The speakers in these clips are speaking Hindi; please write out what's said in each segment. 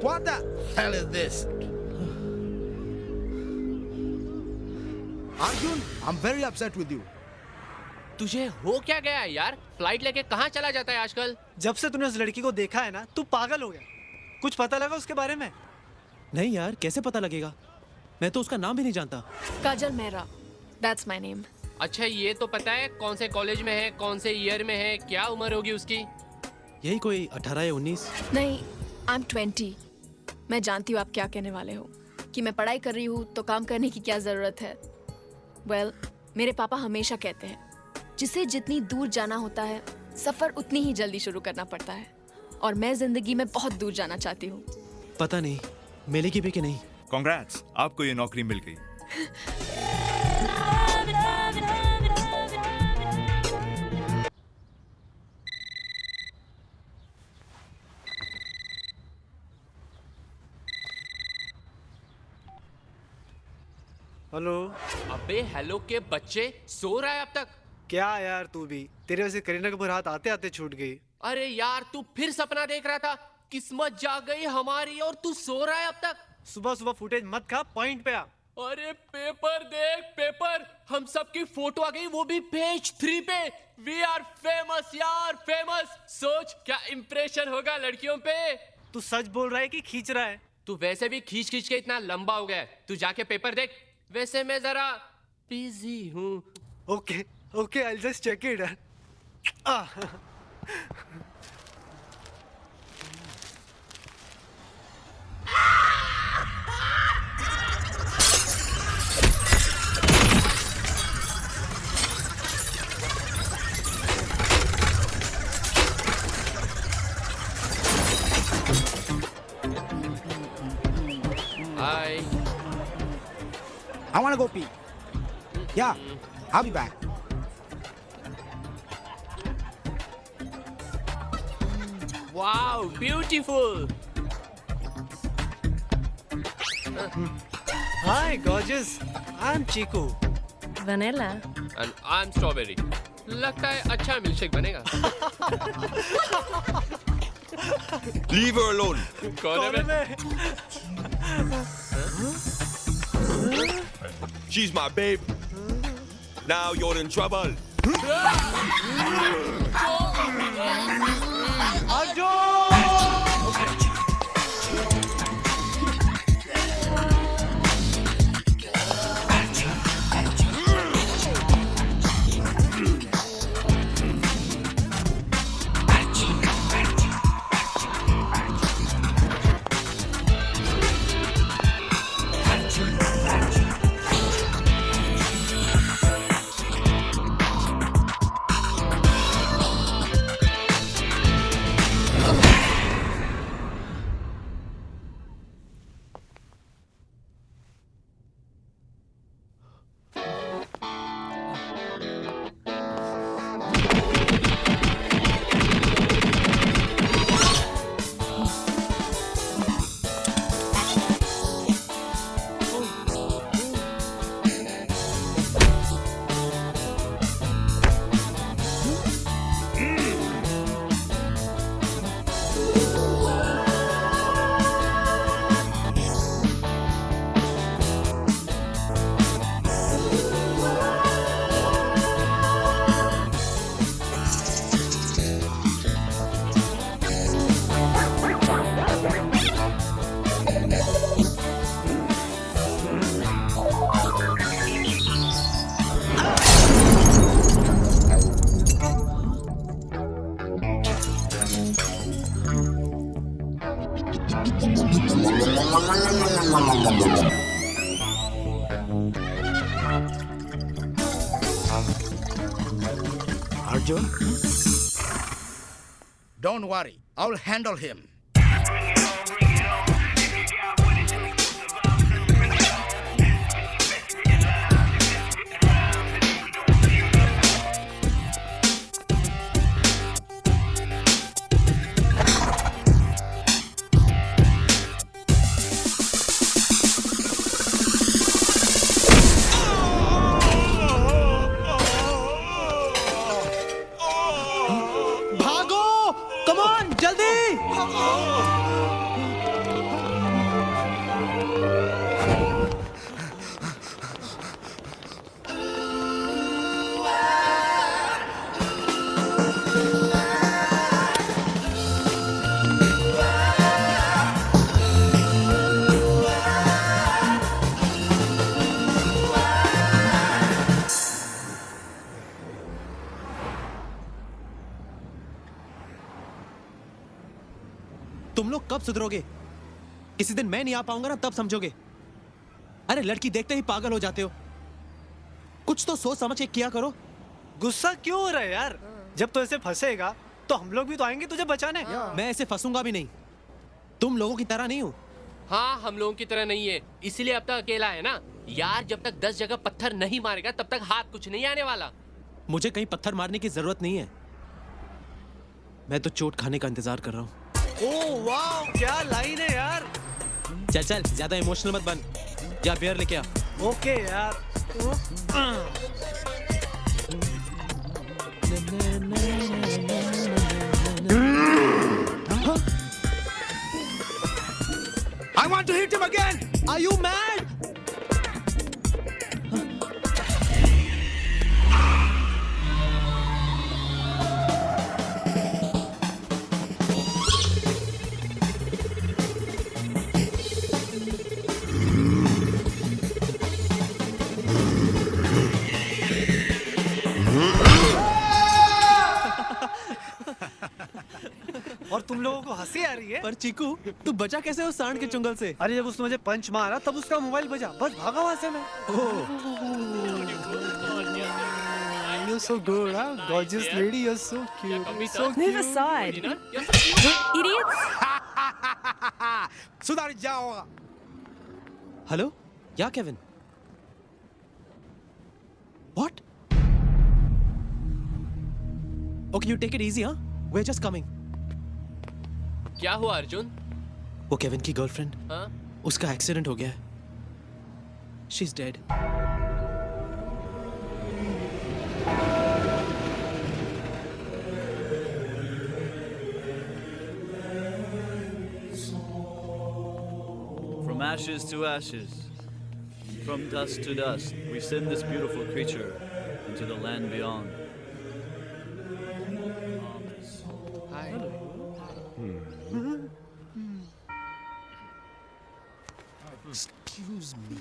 What the hell is this? Arjun, I'm very upset with you. तुझे हो क्या गया है यार? फ्लाइट लेके कहाँ चला जाता है आजकल? जब से तूने उस लड़की को देखा है ना, तू पागल हो गया। कुछ पता लगा उसके बारे में? नहीं यार, कैसे पता लगेगा? मैं तो उसका नाम भी नहीं जानता। काजल मेहरा, that's my name. अच्छा ये तो पता है कौन से कॉलेज में है, कौन से ईयर में है, क्या उम्र होगी उसकी? यही कोई 18 या 19। नहीं, I'm 20. मैं जानती हूँ आप क्या कहने वाले हो कि मैं पढ़ाई कर रही हूँ तो काम करने की क्या ज़रूरत है। Well, मेरे पापा हमेशा कहते हैं जिसे जितनी दूर जाना होता है सफ़र उतनी ही जल्दी शुरू करना पड़ता है, और मैं ज़िंदगी में बहुत दूर जाना चाहती हूँ। पता नहीं मिलेगी भी कि नहीं। कांग्रेट्स, आपको ये नौकरी मिल गई। हेलो। अबे हेलो के बच्चे, सो रहा है अब तक? क्या यार तू भी, तेरे वजह से करीना कपूर हाथ आते आते छूट गई। अरे यार तू फिर सपना देख रहा था? किस्मत जाग गई हमारी और तू सो रहा है अब तक? सुबह सुबह फुटेज मत खा, पॉइंट पे आ। अरे पेपर देख पेपर, हम सबकी फोटो आ गई, वो भी पेज 3 पे। वी आर फेमस यार, फेमस। सोच क्या इंप्रेशन होगा लड़कियों पे। तू सच बोल रहा है कि खींच रहा है? तू वैसे भी खींच खींच के इतना लंबा हो गया है, तू जाके पेपर देख। वैसे मैं जरा बिजी हूँ। Okay okay, I just check it. Hi. I wanna go pee. Yeah, I'll be back. Wow, beautiful. Hi, gorgeous. I'm Chiku. Vanilla. And I'm strawberry. लगता है अच्छा मिल्कशेक बनेगा। Leave her alone. कौन है मैं? She's my babe. Now you're in trouble. Arjun? Don't worry, I'll handle him. भागो! कम ऑन, जल्दी! तुम लोग कब सुधरोगे? किसी दिन मैं नहीं आ पाऊंगा ना, तब समझोगे। अरे लड़की देखते ही पागल हो जाते हो। कुछ तो सोच समझ के किया करो। गुस्सा क्यों हो रहा है यार? जब तो ऐसे फंसेगा तो हम लोग भी तो आएंगे तुझे बचाने। मैं ऐसे फंसूंगा भी नहीं। तुम लोगों की तरह नहीं हूं। हाँ, हम लोगों की तरह नहीं है, इसलिए अब तक अकेला है ना यार। जब तक 10 जगह पत्थर नहीं मारेगा तब तक हाथ कुछ नहीं आने वाला। मुझे कहीं पत्थर मारने की जरूरत नहीं है। मैं तो चोट खाने का इंतजार कर रहा हूं। ओह वाह, क्या लाइन है यार। चल चल, ज्यादा इमोशनल मत बन। जा बियर लेके आ। ओके यार। I want to hit him again. Are you mad? और तुम लोगों को हंसी आ रही है? पर चीकू, तू बचा कैसे उस सांड के चुंगल से? अरे जब उसने मुझे पंच मारा तब उसका मोबाइल बजा, बस भागा वहां से मैं। You're so good, huh? Gorgeous lady, you're so cute. So Move aside. Idiots! सुधर जाओ। हेलो, या Kevin? What? Okay, you take it easy, huh? We're just coming. क्या हुआ अर्जुन? वो केविन की गर्लफ्रेंड, हाँ? उसका एक्सीडेंट हो गया है। She's dead. From ashes to ashes, from dust to dust, we send this beautiful creature into the land beyond. Excuse me.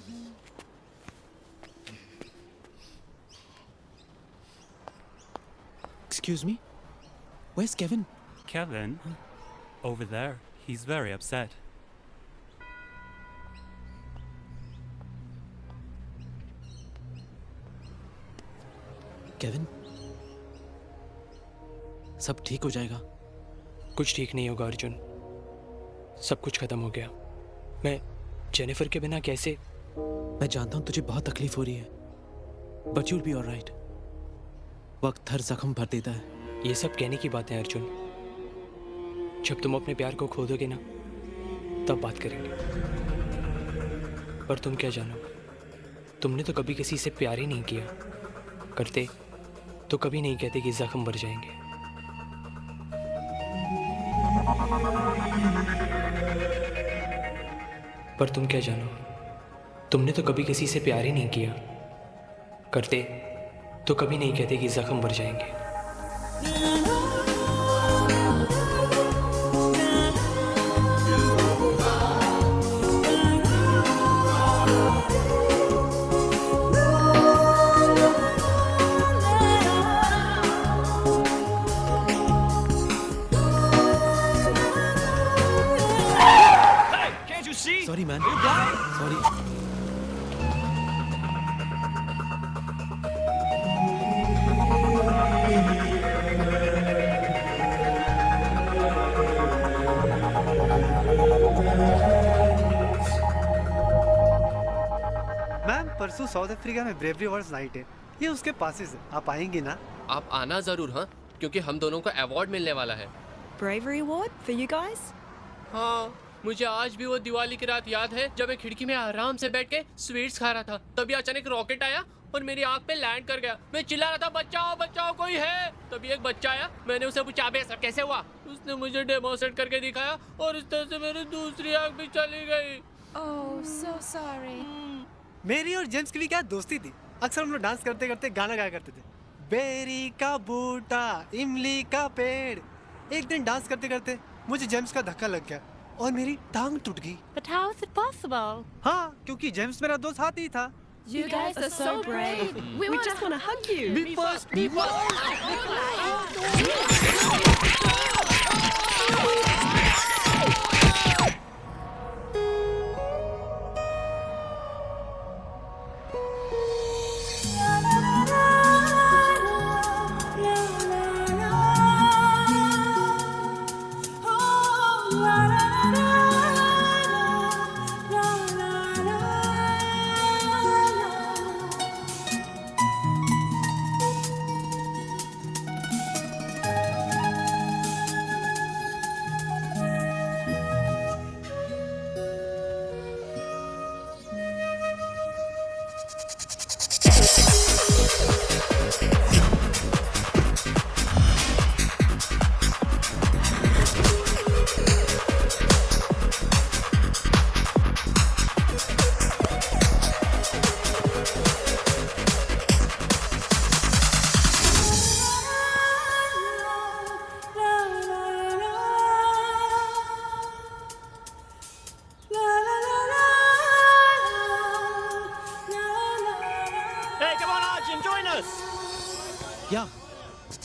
Excuse me? Where's Kevin? Kevin? Over there. He's very upset. Kevin, सब ठीक हो जाएगा। कुछ ठीक नहीं होगा अर्जुन, सब कुछ खत्म हो गया। मैं जेनिफर के बिना कैसे? मैं जानता हूं तुझे बहुत तकलीफ हो रही है, but you'll be all right. वक्त हर जख्म भर देता है। ये सब कहने की बातें अर्जुन, जब तुम अपने प्यार को खो दोगे ना, तब बात करेंगे। पर तुम क्या जानो, तुमने तो कभी किसी से प्यार ही नहीं किया। करते तो कभी नहीं कहते कि जख्म भर जाएंगे। पर तुम क्या जानो, तुमने तो कभी किसी से प्यार ही नहीं किया। करते तो कभी नहीं कहते कि जख्म भर जाएंगे। Sorry man. Sorry. मैम, परसों साउथ अफ्रीका में ब्रेवरी अवार्ड्स नाइट है, ये उसके पासेस है। आप आएंगे ना? आप आना जरूर, हाँ, क्योंकि हम दोनों को अवार्ड मिलने वाला है। Bravery award for you guys? हाँ, मुझे आज भी वो दिवाली की रात याद है जब मैं खिड़की में आराम से बैठ के स्वीट्स खा रहा था। तभी अचानक रॉकेट आया और मेरी आंख पे लैंड कर गया। मैं चिल्ला रहा था, बचाओ बचाओ कोई है। तभी एक बच्चा आया, मैंने उसे पूछा बे सब कैसे हुआ। उसने मुझे डेमोन्स्ट्रेट करके दिखाया और इस तरह से मेरी दूसरी आंख भी चली गई। Oh, so sorry. मेरी और जेम्स की भी क्या दोस्ती थी। अक्सर हम लोग डांस करते करते गाना गाया करते थे। बेरी का बूटा, इमली का पेड़। एक दिन डांस करते करते मुझे जेम्स का धक्का लग गया और मेरी टांग टूट गई। But how is it possible? हाँ, क्योंकि जेम्स मेरा दोस्त हाथी था। You guys are so brave. We just want to hug you. Me first, me first.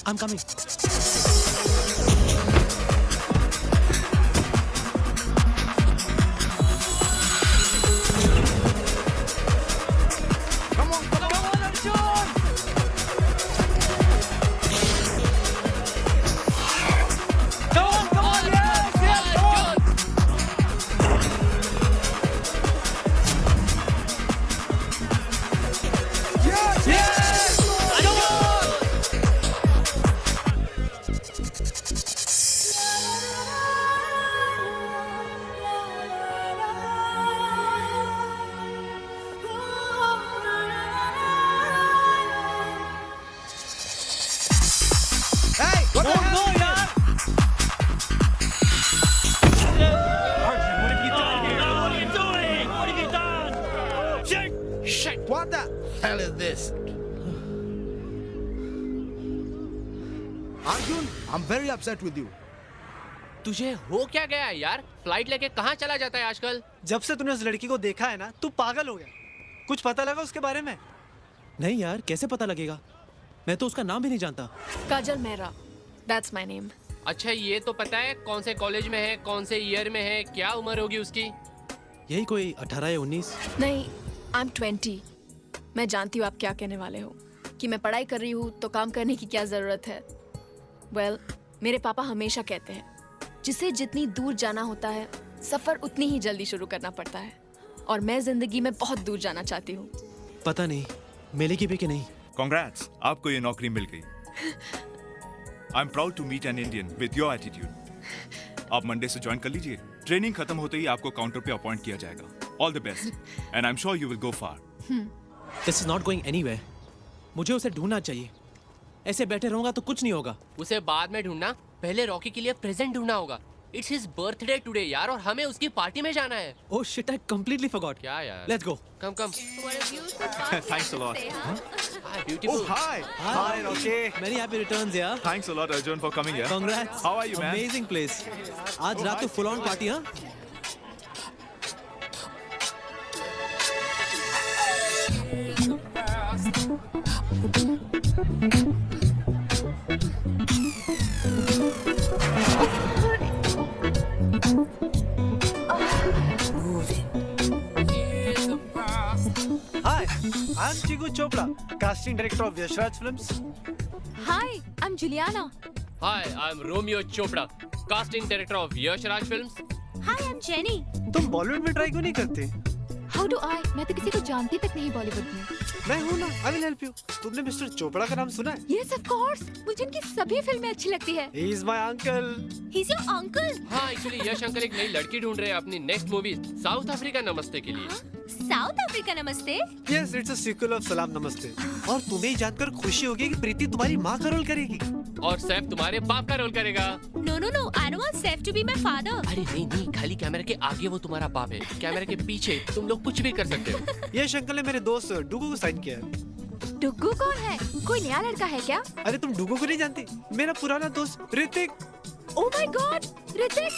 I'm coming. What the hell is this? Arjun, I'm very upset with you. तुझे हो क्या गया यार? फ्लाइट लेके कहाँ चला जाता है आजकल? जब से तूने उस लड़की को देखा है ना, तू पागल हो गया। कुछ पता लगा उसके बारे में? नहीं यार, कैसे पता लगेगा? मैं तो उसका नाम भी नहीं जानता। काजल मेहरा, that's my name. अच्छा ये तो पता है कौन से कॉलेज में है, कौन से ईयर में है, क्या उम्र होगी उसकी? यही कोई 18 या 19। नहीं, I'm 20. मैं जानती हूँ आप क्या कहने वाले हो कि मैं पढ़ाई कर रही हूँ तो काम करने की क्या ज़रूरत है। Well, मेरे पापा हमेशा कहते हैं जिसे जितनी दूर जाना होता है सफ़र उतनी ही जल्दी शुरू करना पड़ता है और मैं ज़िंदगी में बहुत दूर जाना चाहती हूँ। पता नहीं मिलेगी भी कि नहीं। Congrats, आपको ये नौकरी मिल गई। I'm proud to meet an Indian with your attitude. आप मंडे से ज्वाइन कर लीजिए। ट्रेनिंग खत्म होते ही आपको काउंटर पे अपॉइंट किया जाएगा। All the best, and I'm sure you will go far. This is not going anywhere. मुझे उसे ढूंढना चाहिए। ऐसे बैठे रहूंगा तो कुछ नहीं होगा। उसे बाद में ढूंढना, पहले रॉकी के लिए प्रेजेंट ढूंढना होगा। It's his birthday today यार और हमें उसकी पार्टी में जाना है। Oh shit, I completely forgot. क्या यार? Let's go. Come. Thanks a lot. Hi, beautiful. Oh, hi. Hi, Rocky. Many happy returns, yeah. Thanks a lot, Arjun, for coming here. Congrats. How are you, man? Amazing place. आज रात तो full on party, हाँ? Hi, I'm Chigu Chopra, casting director of Yashraj Films. Hi, I'm Juliana. Hi, I'm Romeo Chopra, casting director of Yash Raj Films. Hi, I'm Jenny. तुम बॉलीवुड में ट्राई क्यों नहीं करते? How do I? मैं तो किसी को जानती तक नहीं बॉलीवुड में। मैं हूँ ना, I will help you. तुमने मिस्टर चोपड़ा का नाम सुना है? Yes, of course. मुझे उनकी सभी फिल्में अच्छी लगती है। He is my uncle. He's your uncle. हाँ, एक्चुअली यश अंकल एक नई लड़की ढूंढ रहे हैं अपनी नेक्स्ट मूवी साउथ अफ्रीका नमस्ते के लिए। South Africa, namaste. Yes, it's a sequel of सलाम नमस्ते. और तुम्हें ये जानकर खुशी होगी कि प्रीति तुम्हारी माँ का रोल करेगी। और सैफ तुम्हारे बाप का रोल करेगा। No, I don't want Seth to be my father. अरे नहीं, खाली कैमरे के आगे वो तुम्हारा बाप है, कैमरे के पीछे तुम लोग कुछ भी कर सकते हो। ये शंकर ने मेरे दोस्त डुगू को साइन किया है। डुग्गू कौन है? कोई नया लड़का है क्या? अरे तुम डुगू को नहीं जानती? मेरा पुराना दोस्त Hrithik. Oh my God, Hrithik!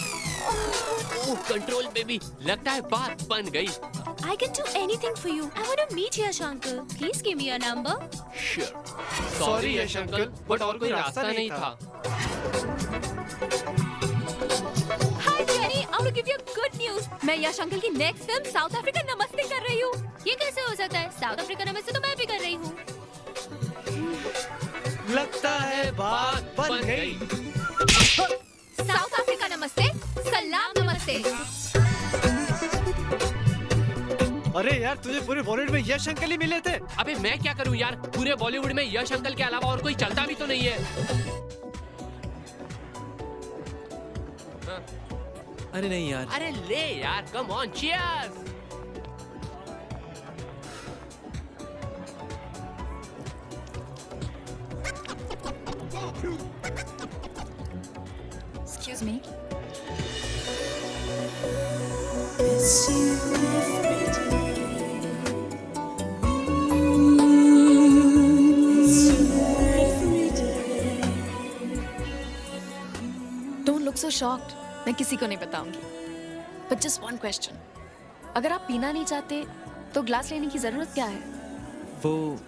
Oh control baby, लगता है बात बन गई। I can do anything for you. I want to meet Yash uncle. Please give me your number. Sure. Sorry Yash uncle, but और कोई रास्ता नहीं था। Hi Jenny, I want to give you good news. मैं यश अंकल की नेक्स्ट फिल्म साउथ अफ्रीका नमस्ते कर रही हूँ। ये कैसे हो सकता है? साउथ अफ्रीका नमस्ते तो मैं भी कर रही हूँ। लगता है बात बन गई। साउथ अफ्रीका नमस्ते, सलाम नमस्ते। अरे यार तुझे पूरे बॉलीवुड में यश अंकल ही मिले थे। अबे मैं क्या करूँ यार, पूरे बॉलीवुड में यश अंकल के अलावा और कोई चलता भी तो नहीं है। अरे नहीं यार। अरे ले यार, come on, cheers. Excuse me. Don't look so shocked. मैं किसी को नहीं बताऊंगी। But just one question. अगर आप पीना नहीं चाहते तो ग्लास लेने की जरूरत क्या है? वो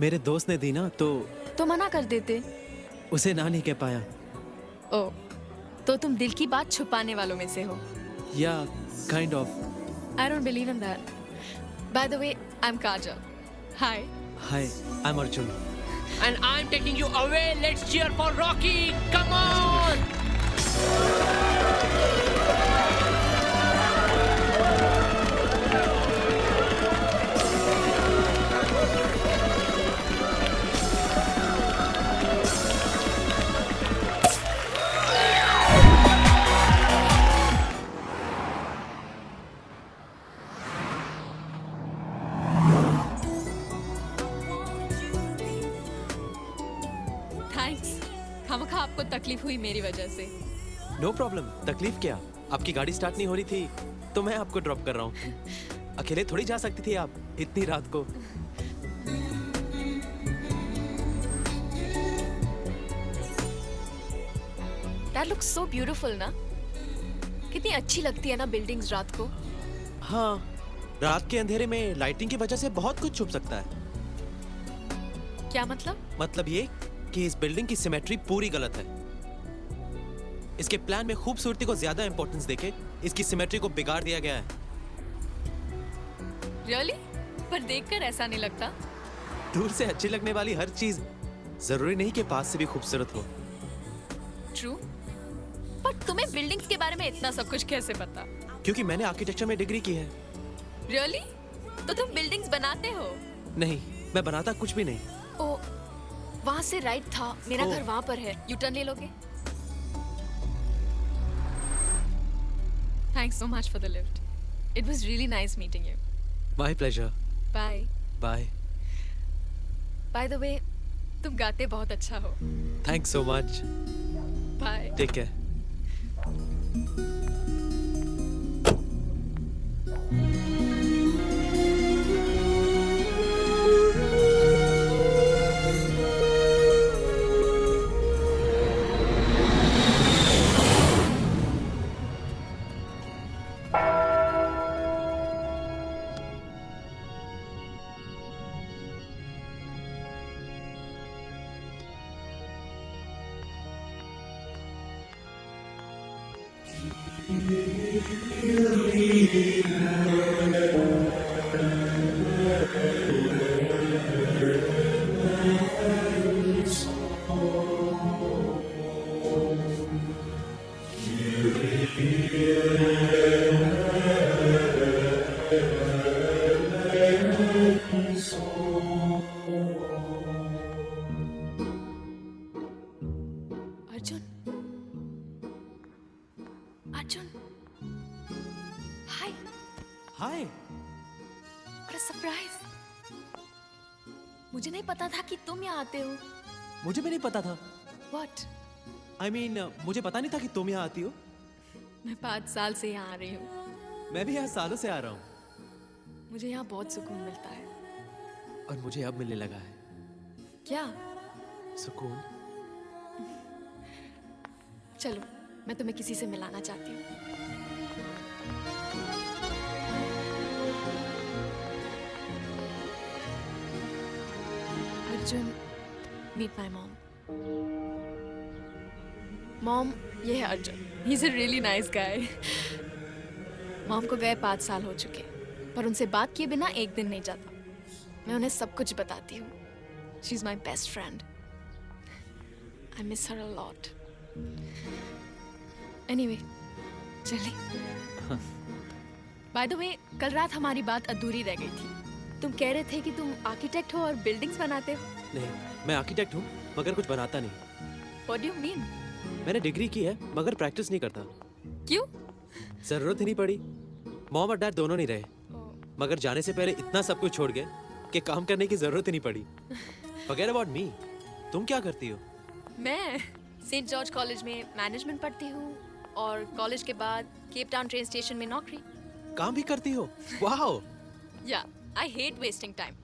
मेरे दोस्त ने दी ना तो मना कर देते। उसे ना नहीं कह पाया। ओ, तो तुम दिल की बात छुपाने वालों में से हो। या kind of. I don't believe in that. By the way, I'm Kajal. Hi. Hi, I am Arjun. And I'm taking you away. Let's cheer for Rocky. Come on. Thanks. खामखा आपको तकलीफ हुई मेरी वजह से। नो प्रॉब्लम, तकलीफ क्या? आपकी गाड़ी स्टार्ट नहीं हो रही थी तो मैं आपको ड्रॉप कर रहा हूँ। अकेले थोड़ी जा सकती थी आप इतनी रात को। That looks so beautiful ना? कितनी अच्छी लगती है ना बिल्डिंग्स रात को। हाँ, रात के अंधेरे में लाइटिंग की वजह से बहुत कुछ छुप सकता है। क्या मतलब? मतलब ये कि इस बिल्डिंग की सिमेट्री पूरी गलत है। इसके प्लान में खूबसूरती को ज्यादा इंपॉर्टेंस देके इसकी सिमेट्री को बिगाड़ दिया गया है। Really? पर देखकर ऐसा नहीं लगता। दूर से अच्छी लगने वाली हर चीज जरूरी नहीं कि पास से भी खूबसूरत हो। True? पर तुम्हें बिल्डिंग्स के बारे में इतना सब कुछ कैसे पता? क्योंकि मैंने आर्किटेक्चर में डिग्री की है। Really? तो तुम बिल्डिंग्स बनाते हो? नहीं, मैं बनाता कुछ भी नहीं। ओ, वहाँ से राइट था, मेरा ओ। घर वहाँ पर है। यू टर्न ले लोगे? Thanks so much for the lift. It was really nice meeting you. My pleasure. Bye. Bye. By the way, तुम गाते बहुत अच्छा हो। Thanks so much. Bye. Take care. Arjun, Arjun, hi, hi. What a surprise. मुझे नहीं पता था कि तुम यहाँ आते हो। मुझे भी नहीं पता था। What? I mean, मुझे पता नहीं था कि तुम यहाँ आती हो। मैं 5 साल से यहाँ आ रही हूँ। मैं भी यहाँ सालों से आ रहा हूँ। मुझे यहाँ बहुत सुकून मिलता है। और मुझे अब मिलने लगा है क्या? सुकून। चलो, मैं तुम्हें किसी से मिलाना चाहती हूँ। Arjun, meet my mom. Mom, ये है Arjun. He is a really nice guy. Mom को गए 5 साल हो चुके, पर उनसे बात किए बिना एक दिन नहीं जाता। मैं उन्हें सब कुछ बताती हूँ। She is my best friend. I miss her a lot. Anyway, चलिए। बाय द वे, कल रात हमारी बात अधूरी रह गई थी। तुम कह रहे थे कि तुम आर्किटेक्ट हो और बिल्डिंग्स बनाते हो। नहीं, मैं आर्किटेक्ट हूँ मगर कुछ बनाता नहीं। What do you mean? मैंने डिग्री की है मगर प्रैक्टिस नहीं करता। क्यों? जरूरत ही नहीं पड़ी। मॉम और डैड दोनों नहीं रहे, मगर जाने से पहले इतना सब कुछ छोड़ गए कि काम करने की जरूरत ही नहीं पड़ी। Forget about me. तुम क्या करती हो? मैं सेंट जॉर्ज कॉलेज में मैनेजमेंट पढ़ती हूँ और कॉलेज के बाद केप टाउन ट्रेन स्टेशन में नौकरी। काम भी करती हो? वाओ! या, आई हेट वेस्टिंग टाइम।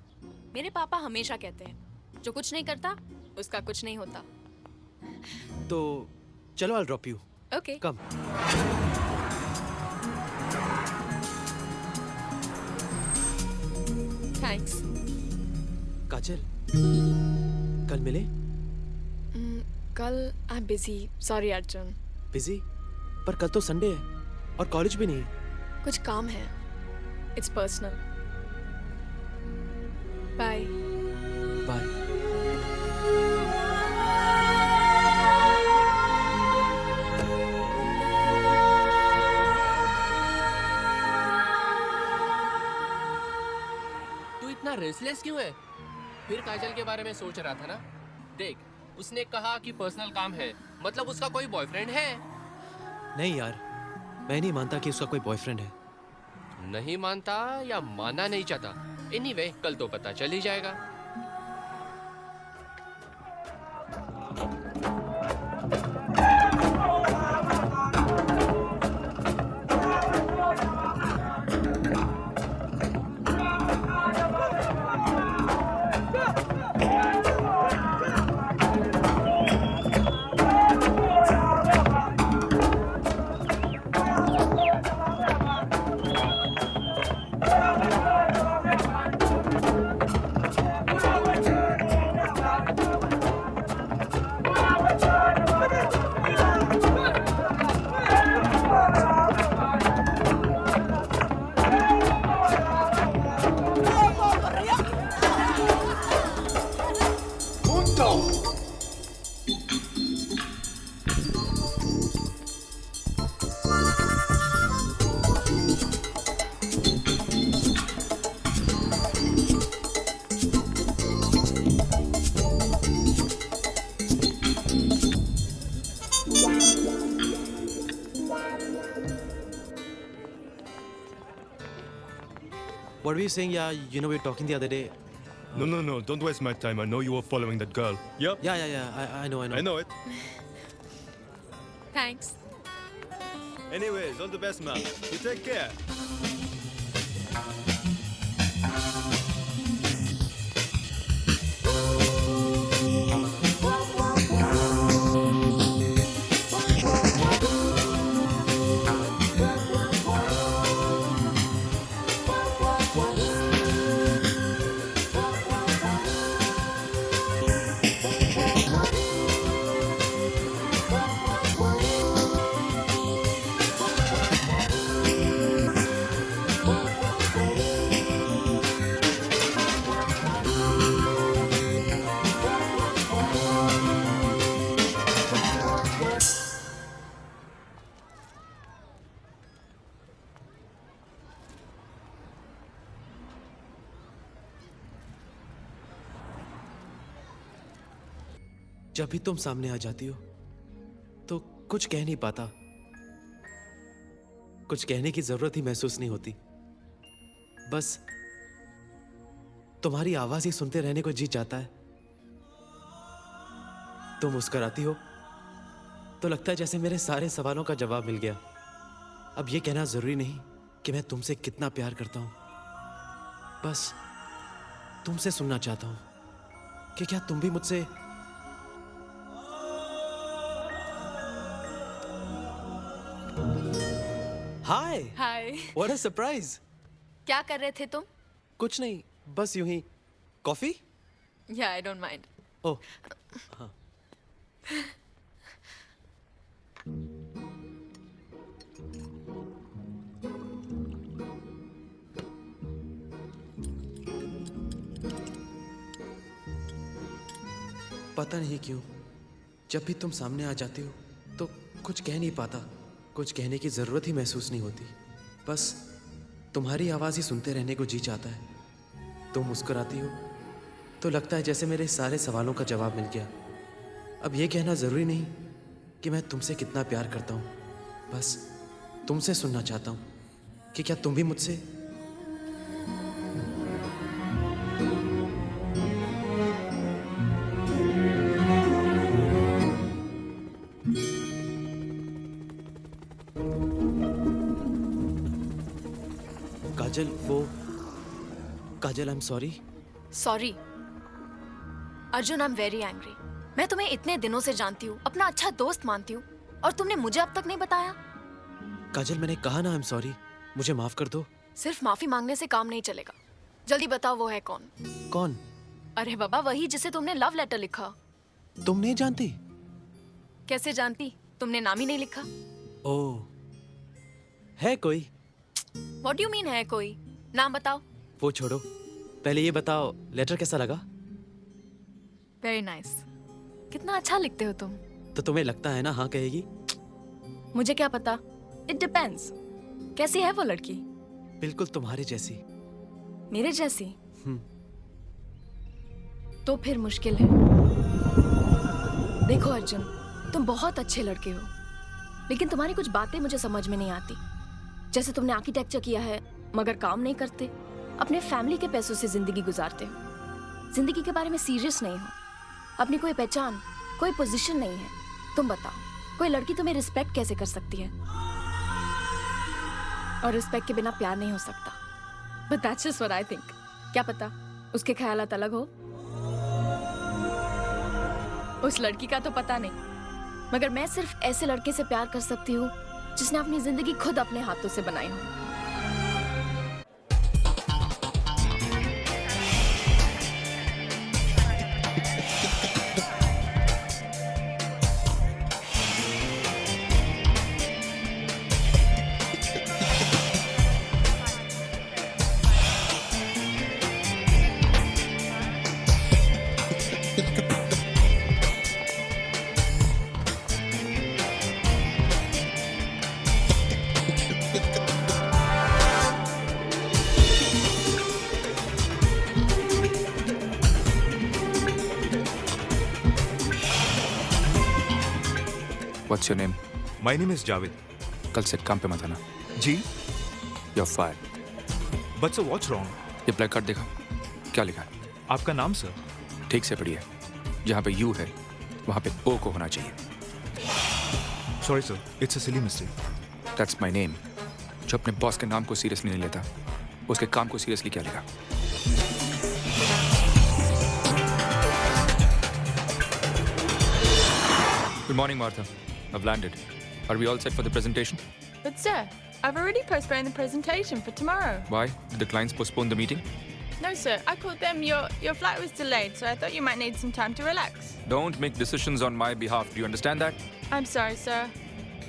मेरे पापा हमेशा कहते हैं, जो कुछ नहीं करता उसका कुछ नहीं होता। तो चलो, I'll drop you. Okay. Come. Thanks. Kajal, कल मिले? कल I am busy, sorry Arjun. Busy? पर कल तो संडे है और कॉलेज भी नहीं है। कुछ काम है, इट्स पर्सनल। बाय। बाय। तू इतना रेस्टलेस क्यों है? फिर काजल के बारे में सोच रहा था ना? देख, उसने कहा कि पर्सनल काम है, मतलब उसका कोई बॉयफ्रेंड है? नहीं यार, मैं नहीं मानता कि उसका कोई बॉयफ्रेंड है। नहीं मानता या मानना नहीं चाहता? एनीवे, कल तो पता चल ही जाएगा। What were you saying? Yeah, you know we were talking the other day. No, don't waste my time. I know you were following that girl. Yep. Yeah. I know. I know it. Thanks. Anyways, all the best, man. You take care. जब भी तुम सामने आ जाती हो तो कुछ कह नहीं पाता, कुछ कहने की जरूरत ही महसूस नहीं होती। बस तुम्हारी आवाज ही सुनते रहने को जी चाहता है। तुम मुस्कुराती हो तो लगता है जैसे मेरे सारे सवालों का जवाब मिल गया। अब ये कहना जरूरी नहीं कि मैं तुमसे कितना प्यार करता हूं, बस तुमसे सुनना चाहता हूं कि क्या तुम भी मुझसे हाय। हाय। What a surprise. क्या कर रहे थे तुम? कुछ नहीं, बस यूं ही। कॉफी? या आई डोंट माइंड। ओह हाँ। पता नहीं क्यों जब भी तुम सामने आ जाती हो तो कुछ कह नहीं पाता, कुछ कहने की जरूरत ही महसूस नहीं होती। बस तुम्हारी आवाज ही सुनते रहने को जी चाहता है। तुम मुस्कुराती हो तो लगता है जैसे मेरे सारे सवालों का जवाब मिल गया। अब ये कहना जरूरी नहीं कि मैं तुमसे कितना प्यार करता हूँ, बस तुमसे सुनना चाहता हूँ कि क्या तुम भी मुझसे Kajal, I am sorry. Sorry Arjun, I am very angry. मैं तुम्हें इतने दिनों से जानती हूँ, अपना अच्छा दोस्त मानती हूँ, और तुमने मुझे अब तक नहीं बताया। काजल, मैंने कहा ना आई एम सॉरी, मुझे माफ कर दो। सिर्फ माफी मांगने से काम नहीं चलेगा। जल्दी बताओ वो है कौन? कौन? अरे बाबा, वही जिसे तुमने लव लेटर लिखा। तुम नहीं जानती? कैसे जानती? तुमने नाम ही नहीं लिखा। ओह, है कोई? What do you mean है कोई? नाम बताओ। वो छोड़ो, पहले ये बताओ लेटर कैसा लगा? Very nice. कितना अच्छा लिखते हो तुम। तो तुम्हें लगता है ना हाँ कहेगी? मुझे क्या पता? It depends. कैसी है वो लड़की? बिल्कुल तुम्हारे जैसी। मेरे जैसी? तो फिर मुश्किल है। देखो अर्जुन, तुम बहुत अच्छे लड़के हो, लेकिन तुम्हारी कुछ बातें मुझे समझ में नहीं आती। जैसे तुमने आर्किटेक्चर किया है मगर काम नहीं करते, अपने फैमिली के पैसों से जिंदगी गुजारते हो, जिंदगी के बारे में सीरियस नहीं हो, अपनी कोई पहचान, कोई पोजीशन नहीं है। तुम बताओ, कोई लड़की तुम्हें रिस्पेक्ट कैसे कर सकती है? और रिस्पेक्ट के बिना प्यार नहीं हो सकता। But that's just what I think. क्या पता उसके ख्यालात अलग हो। उस लड़की का तो पता नहीं, मगर मैं सिर्फ ऐसे लड़के से प्यार कर सकती हूँ जिसने अपनी जिंदगी खुद अपने हाथों से बनाई हो। What's your name? My name is Javed. कल से काम पे मत आना। जी? You're fired. But sir, what's wrong? ये ब्लैक कार्ड देखा? क्या लिखा है? आपका नाम सर? ठीक से पढ़िए। जहाँ पे यू है, वहाँ पे ओ को होना चाहिए। Sorry sir, it's a silly mistake. That's my name. जो अपने बॉस के नाम को सीरियसली नहीं लेता, उसके काम को सीरियसली क्या लेगा? Good morning, Martha. I've landed. Are we all set for the presentation? But sir, I've already postponed the presentation for tomorrow. Why? Did the clients postpone the meeting? No sir, I called them. Your flight was delayed, so I thought you might need some time to relax. Don't make decisions on my behalf. Do you understand that? I'm sorry, sir.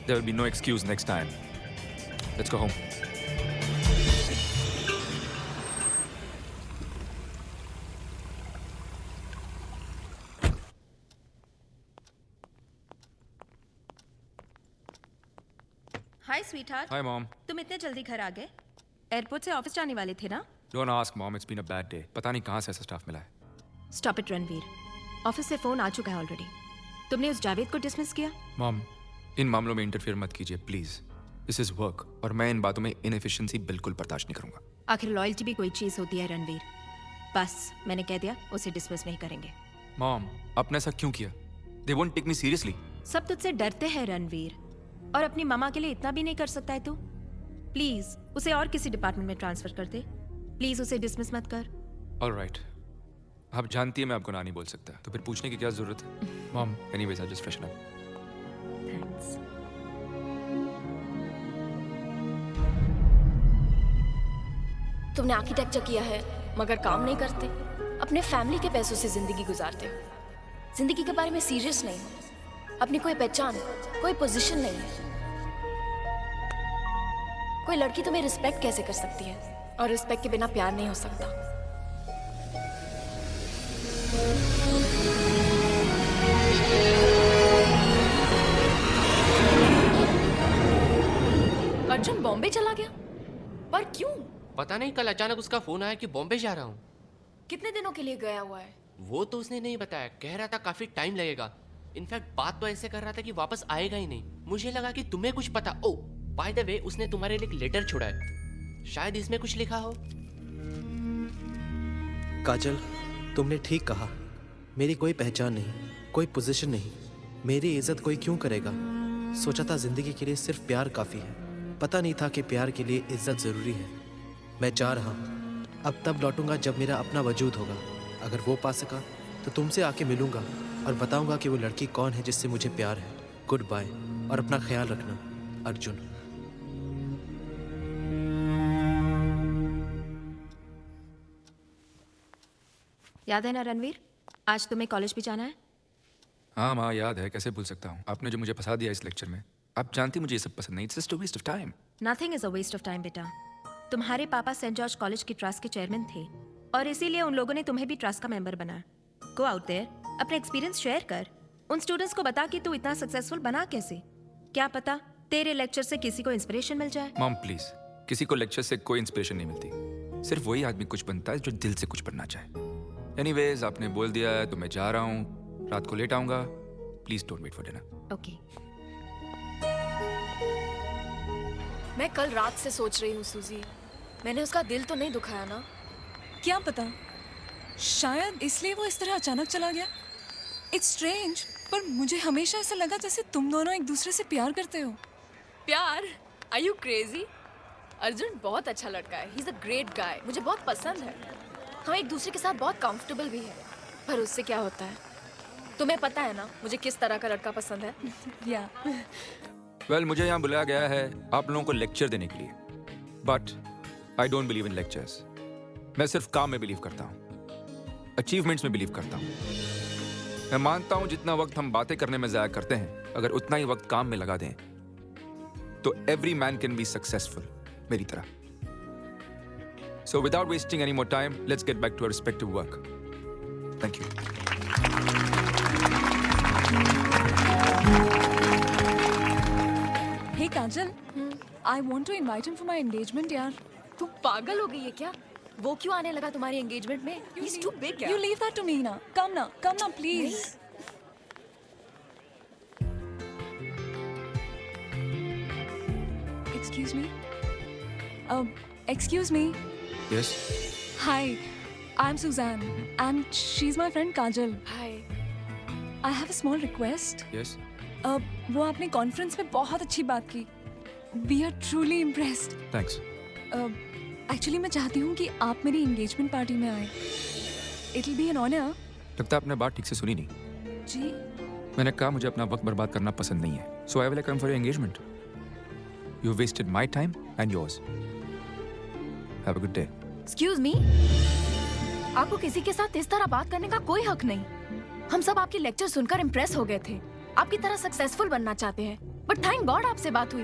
There will be no excuse next time. Let's go home. Hi sweetheart. Hi, Mom. तुम इतने जल्दी घर आ गए? एयरपोर्ट से ऑफिस जाने वाले थे ना? Don't ask, Mom. It's been a bad day. पता नहीं कहाँ से ऐसा स्टाफ मिला है। स्टॉप इट रणवीर, ऑफिस से फोन आ चुका है ऑलरेडी। तुमने उस जावेद को डिसमिस किया? मॉम, इन मामलों में इंटरफेयर मत कीजिए प्लीज। दिस इज वर्क और मैं इन बातों में इनएफिशिएंसी बिल्कुल बर्दाश्त नहीं करूंगा। आखिर लॉयल्टी भी कोई चीज होती है रणवीर। बस मैंने कह दिया, उसे डिसमिस नहीं करेंगे। मॉम, आपने ऐसा क्यों किया? They won't take me seriously. सब तुझसे डरते हैं रणवीर, और अपनी मामा के लिए इतना भी नहीं कर सकता है तू? प्लीज उसे और किसी डिपार्टमेंट में ट्रांसफर कर दे। प्लीज उसे डिसमिस मत कर। ऑलराइट, आप जानती है मैं आपको ना नहीं बोल सकता, तो फिर पूछने की क्या जरूरत है? Mom, anyways I just freshen up. Thanks. तुमने आर्किटेक्चर किया है मगर काम नहीं करते, अपने फैमिली के पैसों से जिंदगी गुजारते हो, जिंदगी के बारे में सीरियस नहीं हो, अपनी कोई पहचान, कोई पोजीशन नहीं है। कोई लड़की तुम्हें रिस्पेक्ट कैसे कर सकती है? और रिस्पेक्ट के बिना प्यार नहीं हो सकता। अर्जुन बॉम्बे चला गया, पर क्यों? पता नहीं, कल अचानक उसका फोन आया कि बॉम्बे जा रहा हूँ। कितने दिनों के लिए गया हुआ है? वो तो उसने नहीं बताया, कह रहा था काफी टाइम लगेगा। इनफैक्ट बात तो ऐसे कर रहा था कि वापस आएगा ही नहीं। मुझे लगा कि तुम्हें कुछ पता। ओ बाय द वे, उसने तुम्हारे लिए एक लेटर छोड़ा है, शायद इसमें कुछ लिखा हो। काजल, तुमने ठीक कहा। मेरी कोई पहचान नहीं, कोई पोजीशन नहीं, मेरी इज्जत कोई क्यों करेगा? सोचा था जिंदगी के लिए सिर्फ प्यार काफ़ी है, पता नहीं था कि प्यार के लिए इज्जत ज़रूरी है। मैं जा रहा हूँ, अब तब लौटूंगा जब मेरा अपना वजूद होगा। अगर वो पा सका तो तुमसे आके मिलूंगा और बताऊंगा कि वो लड़की कौन है जिससे मुझे प्यार है। गुड बाय और अपना ख्याल रखना, अर्जुन। याद है ना रणवीर, आज तुम्हें कॉलेज भी जाना है? हाँ माँ याद है, कैसे भूल सकता हूँ। आपने जो मुझे फंसा दिया इस लेक्चर में, आप जानती मुझे ये सब पसंद नहीं। It's just a waste of time. Nothing is a waste of time बेटा। तुम्हारे पापा सेंट जॉर्ज कॉलेज की ट्रस्ट के चेयरमैन थे और इसीलिए उन लोगों ने तुम्हें भी ट्रस्ट का मेंबर बनाया। गो आउट देयर, अपने एक्सपीरियंस शेयर कर। उन स्टूडेंट्स को बता कि तू इतना सक्सेसफुल बना कैसे। क्या पता तेरे लेक्चर से किसी को इंस्पिरेशन मिल जाए। मॉम प्लीज, किसी को लेक्चर से कोई इंस्पिरेशन नहीं मिलती। सिर्फ वही आदमी कुछ बनता है जो दिल से कुछ बनना चाहे। एनीवेज, आपने बोल दिया है तो मैं जा रहा हूँ। रात को लेट आऊंगा। Please don't wait for dinner. Okay. मैं कल रात से सोच रही हूँ सूजी, मैंने उसका दिल तो नहीं दुखाया ना? क्या पता, शायद इसलिए वो इस तरह अचानक चला गया। इट्स स्ट्रेंज, पर मुझे हमेशा ऐसा लगा जैसे तुम दोनों एक दूसरे से प्यार करते हो। प्यार? Are you crazy? अर्जुन बहुत अच्छा लड़का है। He is a great guy, मुझे बहुत पसंद है। हम एक दूसरे के साथ बहुत कंफर्टेबल भी है। पर उससे क्या होता है, तुम्हें पता है ना मुझे किस तरह का लड़का पसंद है? या वेल, मुझे यहाँ बुलाया गया है आप लोगों को लेक्चर देने के लिए, but I don't believe in lectures. मैं सिर्फ काम में बिलीव करता हूँ, अचीवमेंट्स में बिलीव करता हूँ। मैं मानता हूँ जितना वक्त हम बातें करने में ज़ाया करते हैं, अगर उतना ही वक्त काम में लगा दें तो every man can be successful, मेरी तरह। So without wasting any more time, let's get back to our respective work. Thank you. Hey Kajal, I want to invite him for my engagement यार। तू पागल हो गई है क्या? वो क्यों आने लगा तुम्हारी एंगेजमेंट में? He's too big यार। You leave that to me ना। Come ना, please. Excuse me. Excuse me. Yes. Hi, I'm Suzanne, and she's my friend Kajal. Hi. I have a small request. Yes. वो आपने कॉन्फ्रेंस में बहुत अच्छी बात की। We are truly impressed. Thanks. Actually मैं चाहती हूँ कि आप मेरी एंगेजमेंट पार्टी में आए। It'll be an honor. लगता है आपने बात ठीक से सुनी नहीं। जी। मैंने कहा मुझे अपना वक्त बर्बाद करना पसंद नहीं है। So I will come for your engagement. You wasted my time and yours. Have a good day. Excuse me? आपको किसी के साथ इस तरह बात करने का कोई हक नहीं। हम सब आपकी लेक्चर सुनकर इम्प्रेस हो गए थे। आपकी तरह सक्सेसफुल बनना चाहते हैं। बट थैंक गॉड आपसे बात हुई।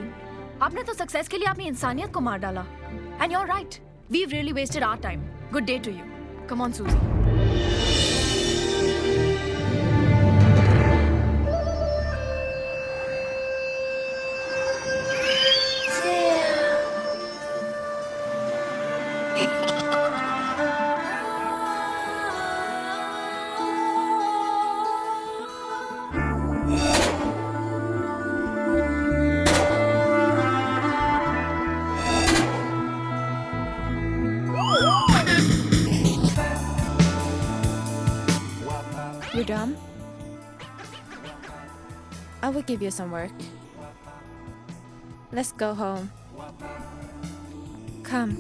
आपने तो सक्सेस के लिए अपनी इंसानियत को मार डाला। And you're right. We've really wasted our time. Good day to you. Come on, Susie. You done? I will give you some work. Let's go home. Come.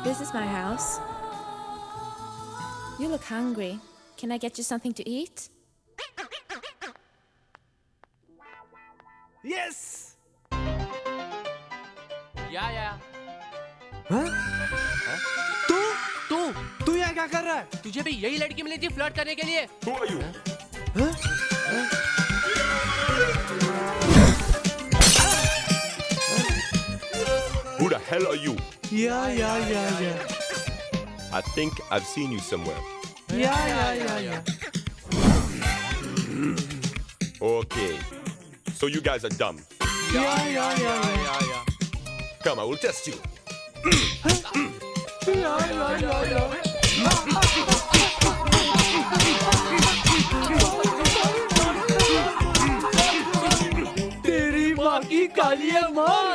This is my house. You look hungry. Can I get you something to eat? Yes! या हाँ? तू यहाँ क्या कर रहा है? तुझे भी यही लड़की मिली थी फ्लर्ट करने के लिए? Who are you? हाँ? Who the hell are you? Yeah. I think I've seen you somewhere. Yeah. Okay. So you guys are dumb. Yeah. Come, I will test you. तेरी माँ की काली माँ।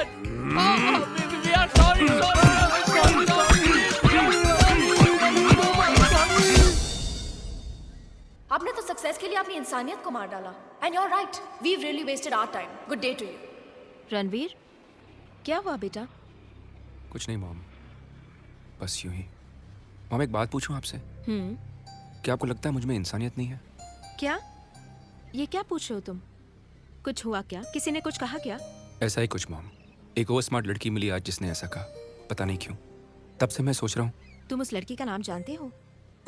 We are sorry. आपने तो सक्सेस के लिए अपनी इंसानियत को मार डाला। And you're right. We've really wasted our time. Good day to you. Ranveer, क्या हुआ बेटा? कुछ नहीं मॉम, बस यूं ही। मॉम एक बात पूछूं आपसे? क्या आपको लगता है मुझ में इंसानियत नहीं है? क्या? ये क्या पूछ रहे हो तुम? कुछ हुआ क्या? किसी ने कुछ कहा क्या? ऐसा ही कुछ मॉम। एक और स्मार्ट लड़की मिली आज जिसने ऐसा कहा, पता नहीं क्यों। तब से मैं सोच रहा हूँ। तुम उस लड़की का नाम जानते हो?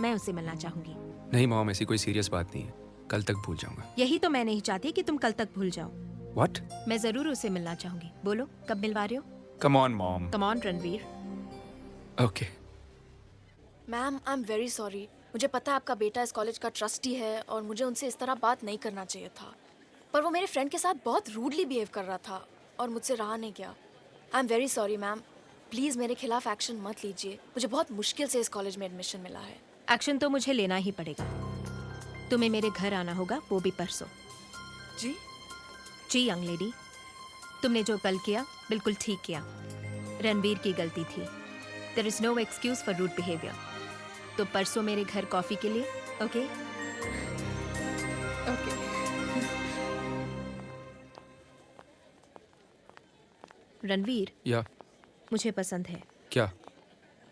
मैं उससे मिलना चाहूंगी। नहीं मॉम, ऐसी कोई सीरियस बात नहीं है, कल तक भूल जाऊंगा। यही तो मैं नहीं चाहती कि तुम कल तक भूल जाओ। व्हाट? मैं जरूर उसे मिलना चाहूंगी। बोलो कब मिलवा रहे हो? Come on mom. Come on Ranveer. Okay. Ma'am I am very sorry. मुझे पता है आपका बेटा इस कॉलेज का ट्रस्टी है और मुझे उनसे इस तरह बात नहीं करना चाहिए था, पर वो मेरे फ्रेंड के साथ बहुत रूडली बिहेव कर रहा था और मुझसे रहा नहीं गया। आई am very sorry ma'am, please मेरे खिलाफ एक्शन मत लीजिए। मुझे बहुत मुश्किल से इस कॉलेज में एडमिशन मिला है। एक्शन तो मुझे लेना ही पड़ेगा। तुम्हें मेरे घर आना होगा, वो भी परसों। जी? जी यंग लेडी, तुमने जो कल किया बिल्कुल ठीक किया। रणवीर की गलती थी। There is no excuse for rude behaviour. तो परसों मेरे घर कॉफी के लिए, ओके? ओके। रणवीर, या मुझे पसंद है। क्या?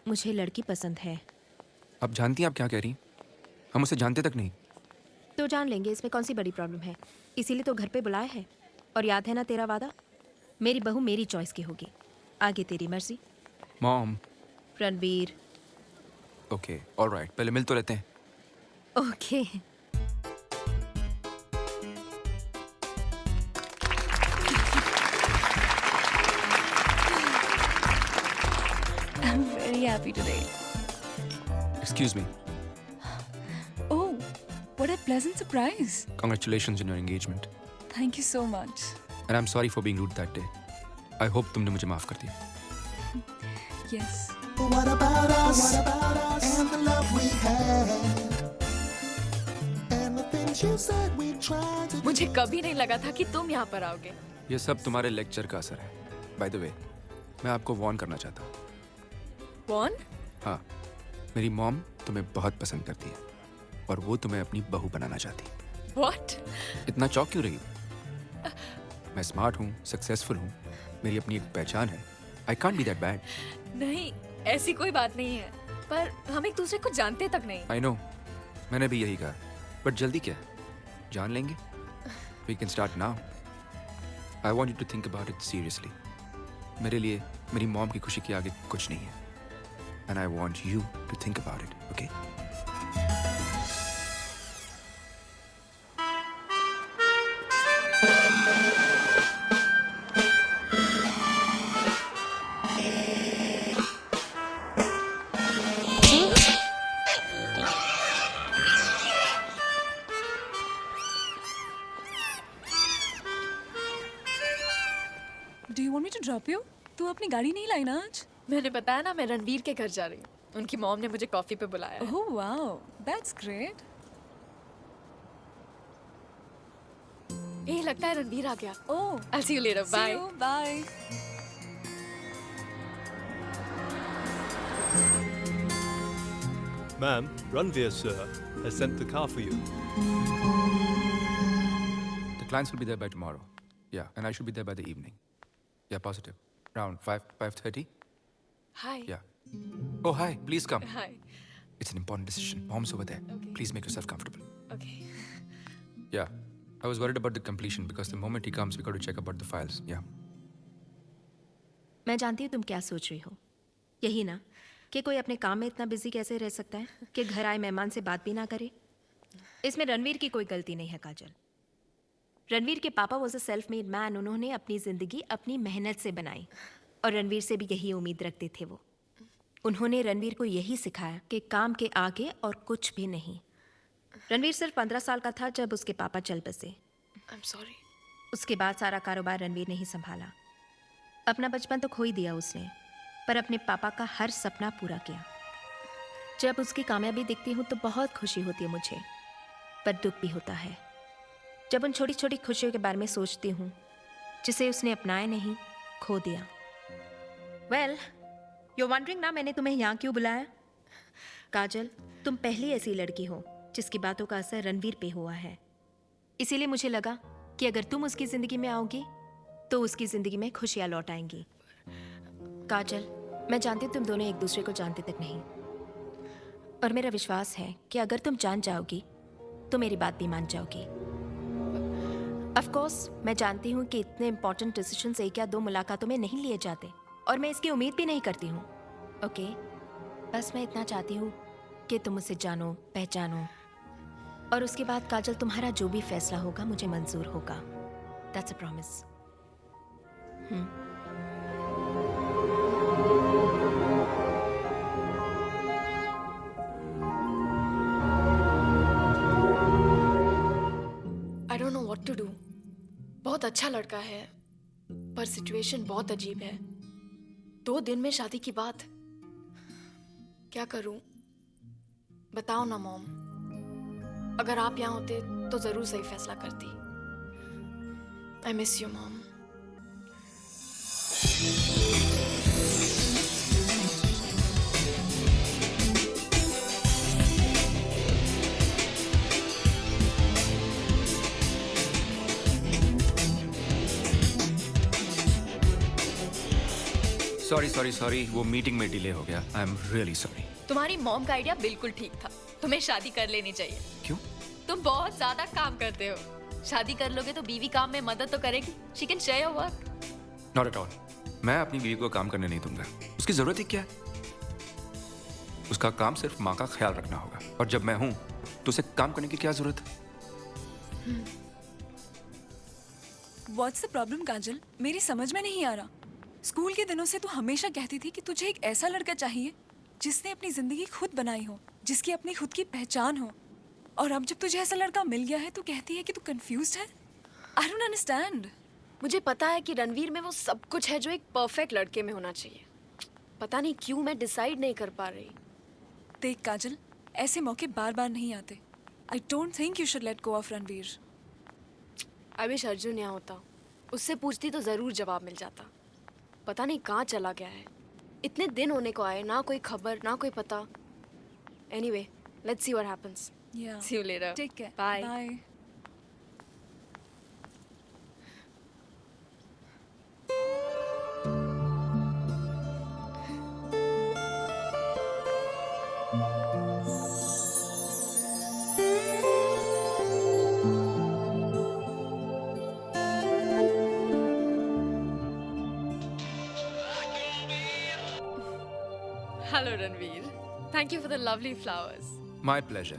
मुझे लड़की पसंद है। आप जानती हैं आप क्या कह रही हैं? हम उसे जानते तक नहीं। तो जान लेंगे, इसमें कौन सी बड़ी प्रॉब्लम है। इसीलिए तो घर पे बुलाया है। और याद है ना तेरा वादा, मेरी बहू मेरी चॉइस की होगी, आगे तेरी मर्जी। मॉम। रणवीर। ओके ऑलराइट, पहले मिल तो लेते हैं। Okay. I'm very happy today. Excuse me. Oh, what a pleasant surprise. Congratulations on your engagement. Thank you so much. And I'm sorry for being rude that day. I hope तुमने मुझे माफ कर दिया। Yes. What about us? And the love we had? And the things you said we tried to. मुझे कभी नहीं लगा था कि तुम यहाँ पर आओगे। ये सब तुम्हारे लेक्चर का असर है। By the way, मैं आपको वार्न करना चाहता हूँ। कौन? हाँ, मेरी मॉम तुम्हें बहुत पसंद करती है और वो तुम्हें अपनी बहू बनाना चाहती है। What? इतना चौक क्यों रही? मैं स्मार्ट हूँ, सक्सेसफुल हूँ, मेरी अपनी एक पहचान है। I can't be that bad. नहीं, ऐसी कोई बात नहीं है, पर हम एक दूसरे को जानते तक नहीं। I know, मैंने भी यही कहा, बट जल्दी क्या है? जान लेंगे? We can start now. I want you to think about it seriously. मेरे लिए मेरी मॉम की खुशी के आगे कुछ नहीं है। And I want you to think about it, okay? Do you want me to drop you? तू अपनी गाड़ी नहीं लाई ना आज? मैंने बताया ना, मैं रणवीर के घर जा रही हूँ। उनकी मॉम ने मुझे कॉफी पे बुलाया है। Oh wow, that's great. लगता है रणवीर आ गया। Oh, I'll see you later. see Bye. you. Bye. Ma'am, Ranveer sir has sent the car for you. The clients will be there by tomorrow. Yeah, and I should be there by the evening. Yeah, positive. Around 5:30. Hi. Yeah. Oh, hi. Please come. Hi. It's an important decision. Mom's over there. Okay. Please make yourself comfortable. Okay. Yeah. I was worried about the completion because the moment he comes, we got to check about the files. Yeah. मैं जानती हूँ तुम क्या सोच रही हो। यही ना कि कोई अपने काम में इतना बिजी कैसे रह सकता है कि घर आए मेहमान से बात भी ना करे। इसमें रणवीर की कोई गलती नहीं है काजल। रणवीर के पापा was a self made man. उन्होंने अपनी जिंदगी अपनी मेहनत से बनाई और रणवीर से भी यही उम्मीद रखते थे वो। उन्होंने रणवीर को यही सिखाया कि काम के आगे और कुछ भी नहीं। रणवीर सिर्फ 15 साल का था जब उसके पापा चल बसे। I'm sorry. उसके बाद सारा कारोबार रणवीर ने ही संभाला। अपना बचपन तो खो ही दिया उसने, पर अपने पापा का हर सपना पूरा किया। जब उसकी कामयाबी दिखती हूँ तो बहुत खुशी होती है मुझे, पर दुख भी होता है जब उन छोटी छोटी खुशियों के बारे में सोचती हूँ जिसे उसने अपनाया नहीं, खो दिया। वेल, यू वंडरिंग ना मैंने तुम्हें यहाँ क्यों बुलाया? काजल, तुम पहली ऐसी लड़की हो जिसकी बातों का असर रणवीर पे हुआ है। इसीलिए मुझे लगा कि अगर तुम उसकी ज़िंदगी में आओगी तो उसकी ज़िंदगी में खुशियाँ लौट आएंगी। काजल, मैं जानती हूँ तुम दोनों एक दूसरे को जानते तक नहीं, और मेरा विश्वास है कि अगर तुम जान जाओगी तो मेरी बात भी मान जाओगी। ऑफ कोर्स मैं जानती हूँ कि इतने इंपॉर्टेंट डिसीजंस एक या दो मुलाकातों में नहीं लिए जाते, और मैं इसकी उम्मीद भी नहीं करती हूँ। ओके, बस मैं इतना चाहती हूँ कि तुम उसे जानो, पहचानो, और उसके बाद काजल तुम्हारा जो भी फैसला होगा मुझे मंजूर होगा। That's a promise. I don't know what to do. बहुत अच्छा लड़का है, पर सिचुएशन बहुत अजीब है। 2 दिन में शादी की बात। क्या करूं? बताओ ना मॉम। अगर आप यहाँ होते तो जरूर सही फैसला करती। I miss you, mom. Sorry, वो मीटिंग में डिले हो गया। आई एम रियली सॉरी। तुम्हारी मॉम का आइडिया बिल्कुल ठीक था। तुम्हें शादी कर लेनी चाहिए। क्यों? तुम बहुत ज्यादा काम करते हो। शादी कर लोगे तो बीवी काम में मदद तो करेगी। She can share your work. Not at all. मैं अपनी बीवी को काम करने नहीं दूंगा। उसकी जरूरत ही क्या है? उसका काम सिर्फ माँ का ख्याल रखना होगा, और जब मैं हूं तो उसे काम करने की क्या जरूरत है? What's the problem, काजल? मेरी समझ में नहीं आ रहा। स्कूल के दिनों से तू हमेशा कहती थी कि तुझे एक ऐसा लड़का चाहिए जिसने अपनी जिंदगी खुद बनाई हो, जिसकी अपनी खुद की पहचान हो, और अब जब तुझे ऐसा लड़का मिल गया है तो कहती है कि तू कंफ्यूज्ड है। I don't understand. मुझे पता है कि रणवीर में वो सब कुछ है जो एक परफेक्ट लड़के में होना चाहिए। पता नहीं क्यों मैं डिसाइड नहीं कर पा रही। देख काजल, ऐसे मौके बार बार नहीं आते। I don't think you should let go of Ranveer. I wish Arjun यहाँ होता। उससे पूछती तो जरूर जवाब मिल जाता। पता नहीं कहाँ चला गया है। इतने दिन होने को आए, ना कोई खबर, ना कोई पता। Anyway, let's see what happens. Yeah. See you later. Take care. Bye. Bye. Hello Ranveer. Thank you for the lovely flowers. My pleasure.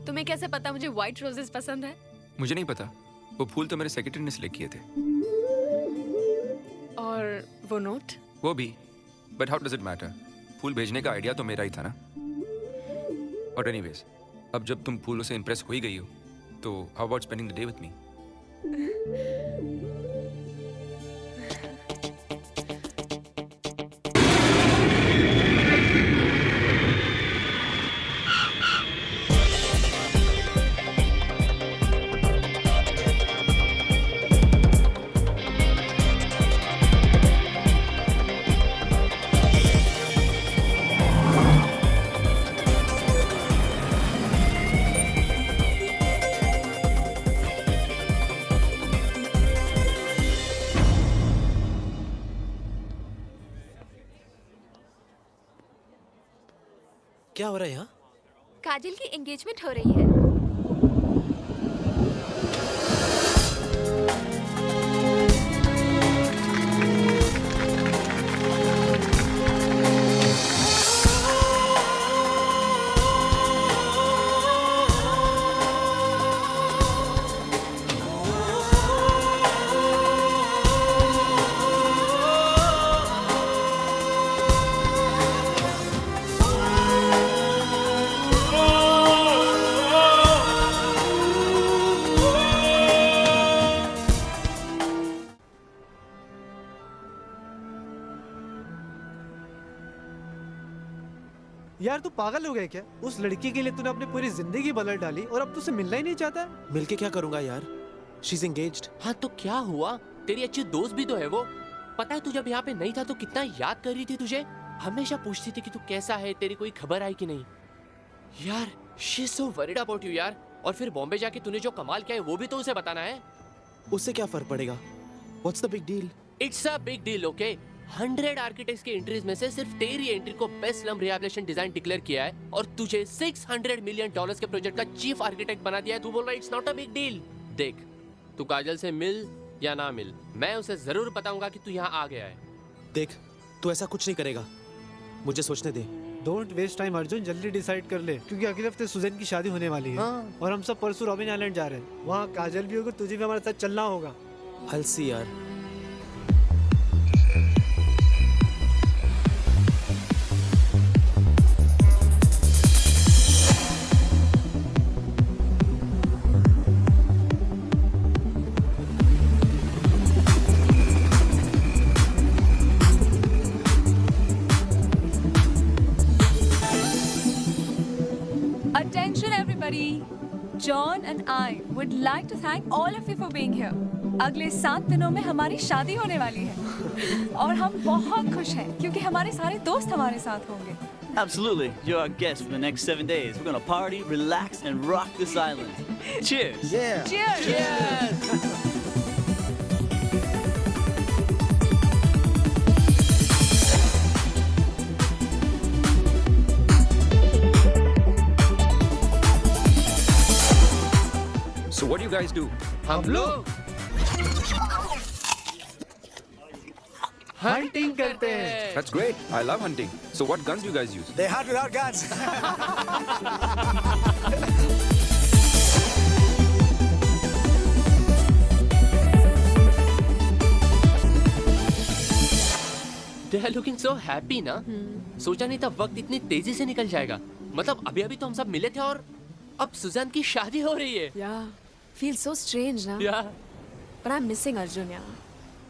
तुम्हें कैसे पता मुझे व्हाइट रोजेस पसंद है? मुझे नहीं पता। वो फूल तो मेरे सेक्रेटरी ने सिलेक्ट किए थे। और वो नोट? वो भी। But how does it matter? फूल भेजने का आइडिया तो मेरा ही था ना। और एनीवेज, अब जब तुम फूलों से इम्प्रेस हो ही गई हो, तो how about spending the day with me? क्या हो रहा है यहाँ? काजल की एंगेजमेंट हो रही है। यार तू पागल हो गया क्या? उस लड़की के लिए तूने अपनी पूरी जिंदगी बदल डाली और अब तुझसे मिलना ही नहीं चाहता है? मिलके क्या करूंगा यार? She is engaged. हाँ तो क्या हुआ? तेरी अच्छी दोस्त भी तो है वो। पता है तू जब यहाँ पे नहीं था तो कितना याद कर रही थी तुझे। हमेशा पूछती थी कि तू कैसा है, तेरी कोई खबर आई कि नहीं। यार she is so worried about you यार। और फिर बॉम्बे जाके तूने जो कमाल किया है वो भी तो उसे बताना है। उससे क्या फर्क पड़ेगा? What's the big deal? It's a big deal, okay. 100 architects की एंट्रीज में से सिर्फ तेरी एंट्री को best slum rehabilitation design declare किया है और तुझे $600 मिलियन के प्रोजेक्ट का चीफ आर्किटेक्ट बना दिया है। तू बोल रहा है it's not a big deal. देख, तू काजल से मिल या ना मिल, मैं उसे जरूर बताऊंगा कि तू यहाँ आ गया है। देख, तू ऐसा कुछ नहीं करेगा। मुझे सोचने दे। डोंट वेस्ट टाइम अर्जुन, जल्दी डिसाइड कर ले क्योंकि अगले हफ्ते सुजैन की शादी होने वाली है। और हम सब परसों रॉबिन आइलैंड जा रहे हैं। वहाँ काजल भी होगी, तुझे भी हमारे साथ चलना होगा। I'll see यार। Attention everybody! John and I would like to thank all of you for being here. अगले 7 दिनों में हमारी शादी होने वाली है और हम बहुत खुश हैं क्योंकि हमारे सारे दोस्त हमारे साथ होंगे। Absolutely. You're our guest for the next 7 days. We're gonna party, relax, and rock this island. Cheers. Yeah. Cheers! Cheers! So what do you guys do? हम लोग हंटिंग करते हैं। That's great. I love hunting. So what guns do you guys use? They hunt without guns. They are looking so happy ना? सोचा नहीं था वक्त इतनी तेजी से निकल जाएगा। मतलब अभी अभी तो हम सब मिले थे और अब सुजान की शादी हो रही है। Yeah, feels so strange ना? Yeah. But I'm missing Arjun यार।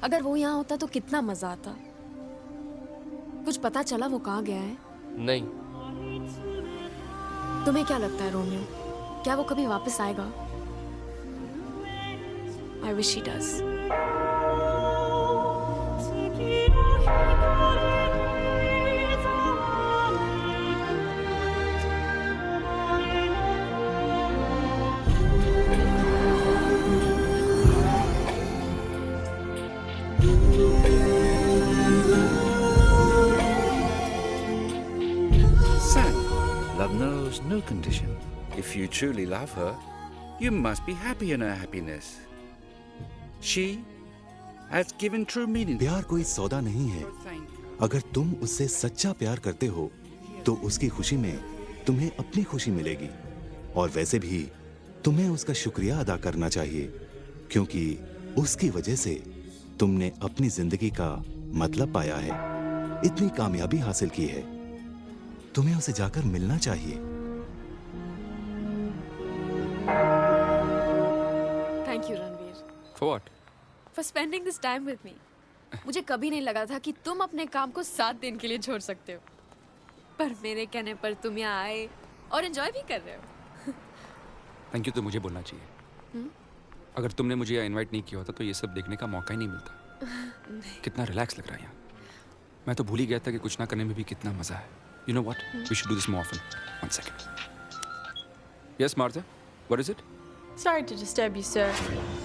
अगर वो यहाँ होता तो कितना मजा आता। कुछ पता चला वो कहाँ गया है? नहीं। तुम्हें क्या लगता है रोमियो? क्या वो कभी वापस आएगा? I wish he does. Sam, love knows no condition. If you truly love her, you must be happy in her happiness. She has given true meaning. प्यार कोई सौदा नहीं है। अगर तुम उससे सच्चा प्यार करते हो, तो उसकी खुशी में तुम्हें अपनी खुशी मिलेगी। और वैसे भी तुम्हें उसका शुक्रिया अदा करना चाहिए, क्योंकि उसकी वजह से तुमने अपनी जिंदगी का मतलब पाया है, इतनी कामयाबी हासिल की है। तुम्हें उसे जाकर मिलना चाहिए। Thank you Ranveer. For what? For spending this time with me. मुझे कभी नहीं लगा था कि तुम अपने काम को 7 दिन के लिए छोड़ सकते हो, पर मेरे कहने पर तुम यहाँ आए और एंजॉय भी कर रहे हो। थैंक यू तो मुझे बोलना चाहिए। हम्म? अगर तुमने मुझे यहाँ इनवाइट नहीं किया होता तो ये सब देखने का मौका ही नहीं मिलता। कितना रिलैक्स लग रहा है यहाँ। मैं तो भूल ही गया था कि कुछ ना करने में भी कितना मजा है। You know what? We should do this more often. One second. Yes, Martha? What is it? Sorry to disturb you, sir.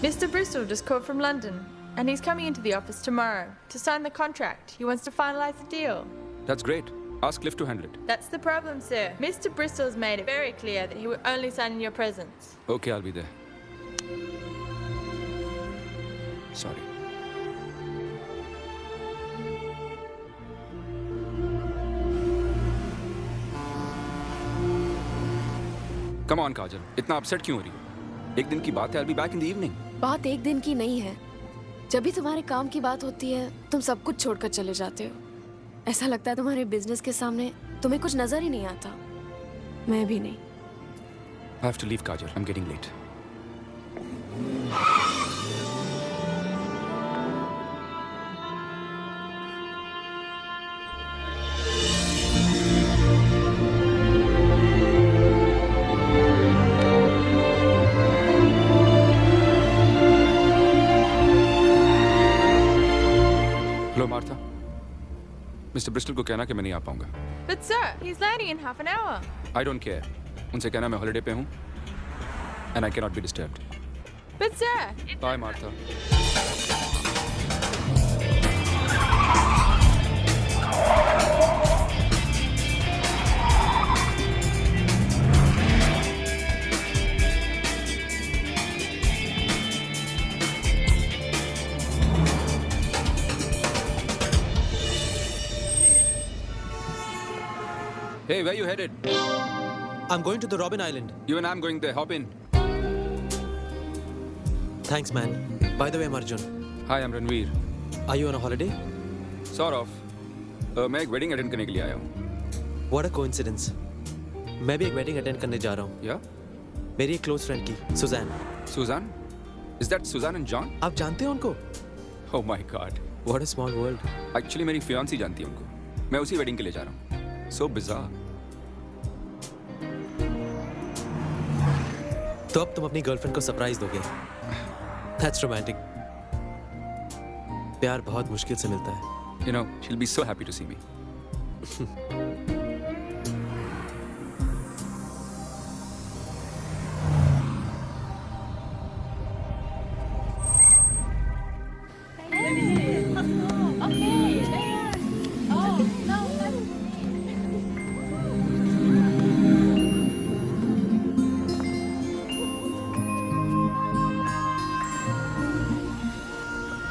Mr. Bristol just called from London, and he's coming into the office tomorrow to sign the contract. He wants to finalize the deal. That's great. Ask Cliff to handle it. That's the problem, sir. Mr. Bristol's made it very clear that he will only sign in your presence. Okay, I'll be there. Sorry. Come on, काजल, इतना अपसेट क्यों हो रही हो? एक दिन की बात है, I'll be back in the evening. बात एक दिन की नहीं है। जब भी तुम्हारे काम की बात होती है, तुम सब कुछ छोड़कर चले जाते हो। ऐसा लगता है तुम्हारे बिजनेस के सामने तुम्हें कुछ नजर ही नहीं आता। मैं भी नहीं। I have to leave, Kajal. I'm getting late. Hello Martha, mister Bristol को कहना कि मैं नहीं आ पाऊंगा। But sir, he's landing in half an hour. I don't care. उनसे कहना मैं हॉलिडे पे हूँ and I cannot be disturbed. But sir, Bye, Martha. Hey, where you headed? I'm going to the Robin Island. Even I'm going there. Hop in. Thanks, man. By the way, I'm Arjun. Hi, I'm Ranveer. Are you on a holiday? Sort of. मैं एक wedding attend करने के लिए आया हूँ. What a coincidence. मैं भी एक wedding attend करने जा रहा हूँ. Yeah? मेरी एक close friend की, Suzanne. Suzanne? Is that Suzanne and John? आप जानते हो उनको? Oh my God. What a small world. Actually, मेरी fiancée जानती है उनको. मैं उसी wedding के लिए जा रहा हूँ. So bizarre. तो अब तुम अपनी गर्लफ्रेंड को सरप्राइज दोगे. That's romantic. प्यार बहुत मुश्किल से मिलता है. You know, she'll be so happy to see me.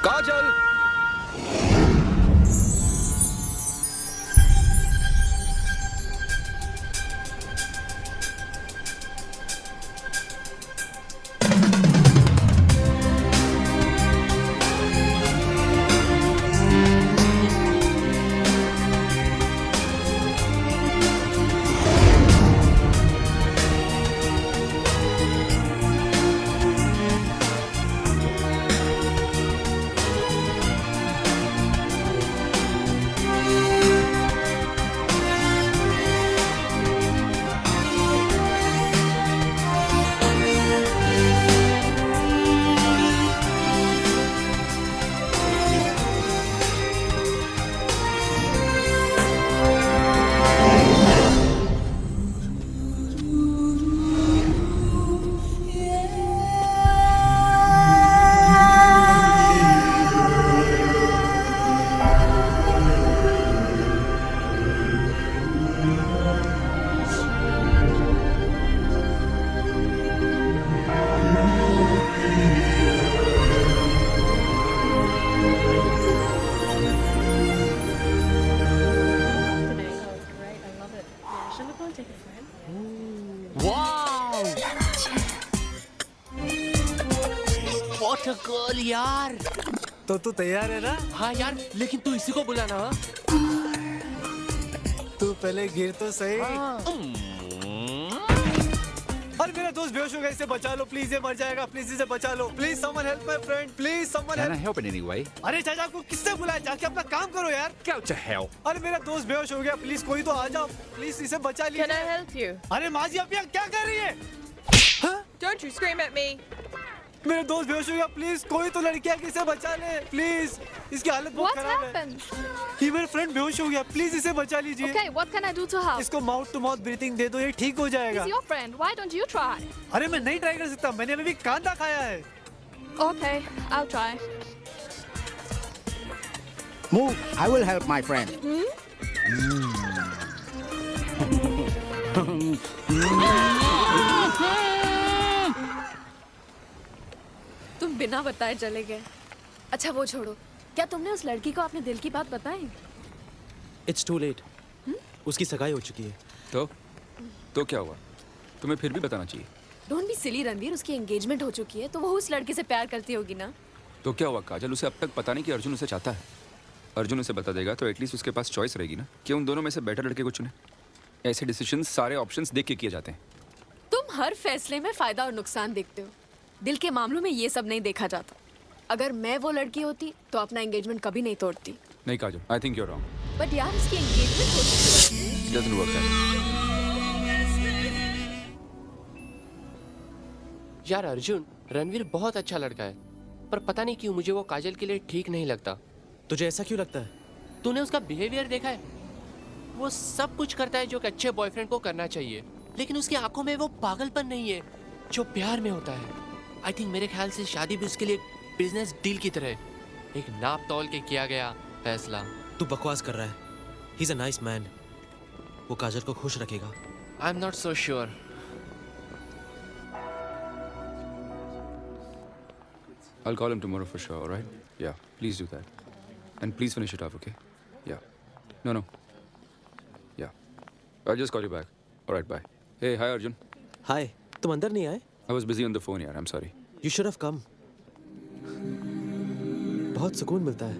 Kajal! What a girl, यार. तो तू तैयार है ना? हाँ यार, लेकिन तू इसी को बुलाना. तू पहले गिर तो सही. अरे मेरा दोस्त बेहोश हो गया, इसे बचा लो प्लीज, ये मर जाएगा, प्लीज इसे बचा लो, please someone help my friend, please someone Can I help. help in any way? अरे चाचा को किससे बुलाया, जाके अपना काम करो यार. Go to hell. अरे मेरा दोस्त बेहोश हो गया, प्लीज कोई तो आ जाओ, प्लीज इसे बचा लीजिए. Can I help you? अरे माँ जी आप यहाँ क्या कर रही है? Don't you scream at me. मेरा दोस्त बेहोश हो गया, प्लीज कोई तो लड़कियां किसे बचा ले, प्लीज इसकी हालत बहुत What खराब happened? है. ये मेरा फ्रेंड बेहोश हो गया, प्लीज इसे बचा लीजिए. Okay, what can I do to help? इसको माउथ टू माउथ ब्रीथिंग दे दो, ये ठीक हो जाएगा. He's your friend. Why don't you try? अरे मैं नहीं ट्राई कर सकता, मैंने अभी भी कांदा खाया है. Okay, I'll try. Move. I will help my friend. तुम बिना बताए चले गए. अच्छा वो छोड़ो, क्या तुमने उस लड़की को अपने दिल की बात बताई? It's too late. उसकी सगाई हो चुकी है. तो क्या हुआ? तुम्हें फिर भी बताना चाहिए. Don't be silly रणवीर, उसकी एंगेजमेंट हो चुकी है तो वो उस लड़के से प्यार करती होगी ना. तो क्या हुआ काजल, उसे अब तक पता नहीं कि अर्जुन उसे चाहता है. अर्जुन उसे बता देगा तो एटलीस्ट उसके पास चॉइस रहेगी ना कि उन दोनों में से बेटर लड़के को चुने. ऐसे डिसीजंस सारे ऑप्शंस देख के किए जाते हैं. तुम हर फैसले में फायदा और नुकसान देखते हो. दिल के मामलों में ये सब नहीं देखा जाता. अगर मैं वो लड़की होती तो अपना एंगेजमेंट कभी नहीं तोड़ती. नहीं Kajal, I think you are wrong. But यार उसकी एंगेजमेंट हो चुकी है. It doesn't work that way. यार अर्जुन, रणवीर बहुत अच्छा लड़का है, पर पता नहीं क्यों मुझे वो काजल के लिए ठीक नहीं लगता. तुझे ऐसा क्यों लगता है? तूने उसका बिहेवियर देखा है? वो सब कुछ करता है जो एक अच्छे बॉयफ्रेंड को करना चाहिए, लेकिन उसकी आंखों में वो पागलपन नहीं है जो प्यार में होता है. आई थिंक मेरे ख्याल से शादी भी उसके लिए बिजनेस डील की तरह है. एक नाप तौल के किया गया फैसला. तू बकवास कर रहा है. He's a nice man. वो काजल को खुश रखेगा. I'm not so sure. I'll call him tomorrow for sure, all right? Yeah, please do that. And please finish it off, okay? Yeah. No. Yeah. I'll just call you back. All right, bye. Hey, hi Arjun. हाय, तुम अंदर नहीं आए? I was busy on the phone, yaar. I'm sorry. You should have come. बहुत सुकून मिलता है।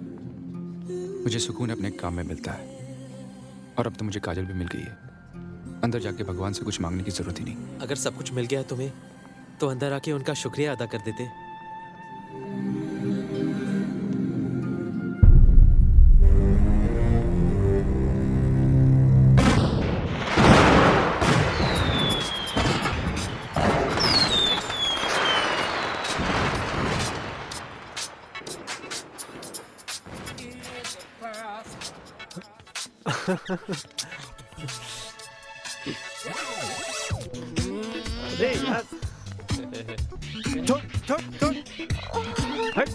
मुझे सुकून अपने काम में मिलता है। और अब तो मुझे काजल भी मिल गई है। अंदर जाके भगवान से कुछ मांगने की जरूरत ही नहीं। अगर सब कुछ मिल गया तुम्हें, तो अंदर आके उनका शुक्रिया अदा कर देते। अरे यार छोड़ छोड़ छोड़ हट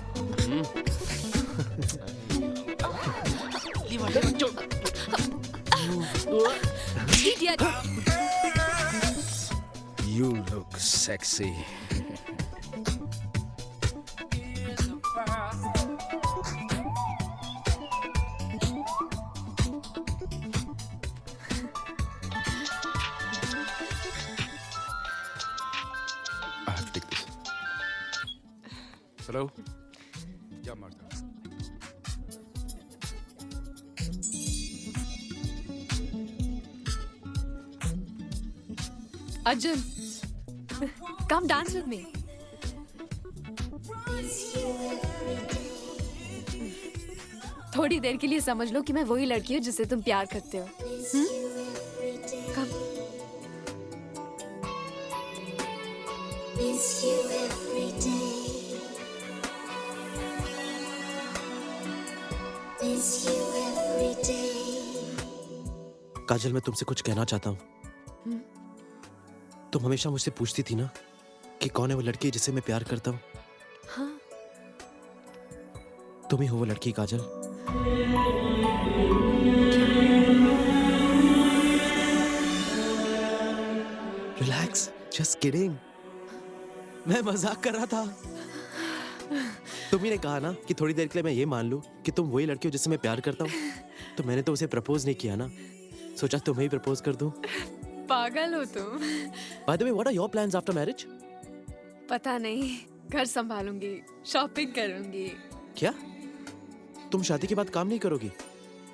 Idiot. You look sexy. I have to take this. Hello? Yeah, Martha. Arjun, come dance with me. थोड़ी देर के लिए समझ लो कि मैं वही लड़की हूँ जिससे तुम प्यार करते हो। Come. काजल, मैं तुमसे कुछ कहना चाहता हूँ। तुम हमेशा मुझसे पूछती थी ना कि कौन है वो लड़की जिसे मैं प्यार करता हूँ। हाँ। तुम ही हो वो लड़की, काजल। Relax, just kidding. मैं मजाक कर रहा था। तुम ही ने कहा ना कि थोड़ी देर के लिए मैं ये मान लूं कि तुम वही लड़की हो जिससे मैं प्यार करता हूँ। तो मैंने तो उसे प्रपोज नहीं किया ना, सोचा तुम्हें ही प्रपोज कर दूं। पागल हो तुम। By the way, what are your plans after marriage? पता नहीं, घर संभालूंगी, शॉपिंग करूंगी। क्या? तुम शादी के बाद काम नहीं करोगी?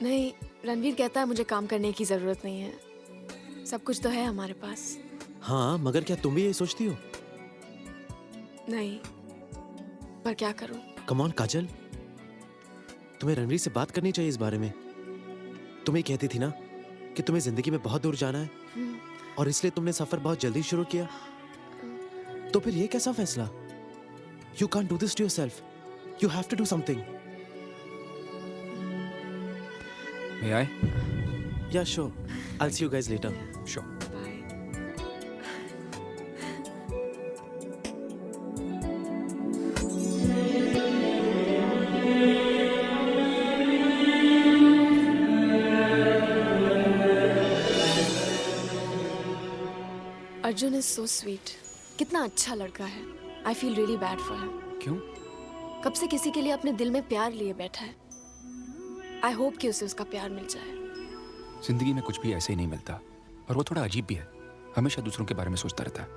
नहीं, रणवीर कहता है मुझे काम करने की जरूरत नहीं है। सब कुछ तो है हमारे पास। हाँ, मगर क्या तुम भी यही सोचती हो? नहीं, पर क्या करूं? Come on, काजल, तुम्हें रणवीर से बात करनी चाहिए इस बारे में। तुम ही कहती थी ना कि तुम्हें जिंदगी में बहुत दूर जाना है और इसलिए तुमने सफर बहुत जल्दी शुरू किया। तो फिर ये कैसा फैसला? You can't do this to yourself. You have to do something. May I? Yeah, sure. I'll see you guys later. Sure. Arjun is so sweet. कितना अच्छा लड़का है। I feel really bad for him. क्यों? कब से किसी के लिए अपने दिल में प्यार लिए बैठा है। आई होप कि उसे उसका प्यार मिल जाए। जिंदगी में कुछ भी ऐसे ही नहीं मिलता और वो थोड़ा अजीब भी है। हमेशा दूसरों के बारे में सोचता रहता है।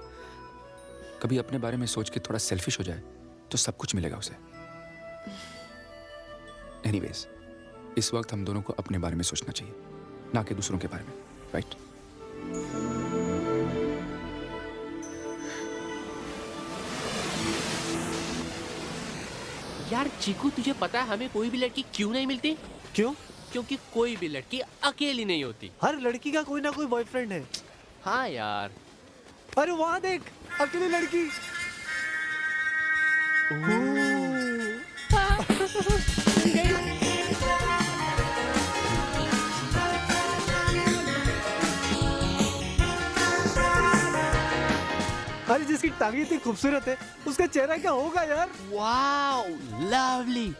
कभी अपने बारे में सोच के थोड़ा सेल्फिश हो जाए तो सब कुछ मिलेगा उसे। एनीवेज, इस वक्त हम दोनों को अपने बारे में सोचना चाहिए, ना कि दूसरों के बारे में, राइट? यार चीकू, तुझे पता है हमें कोई भी लड़की क्यों नहीं मिलती? क्यों? क्योंकि कोई भी लड़की अकेली नहीं होती। हर लड़की का कोई ना कोई बॉयफ्रेंड है। हाँ यार। अरे वहां देख, अकेली लड़की। अरे जिसकी टांगे इतनी खूबसूरत है, उसका चेहरा क्या होगा यार? Wow, lovely.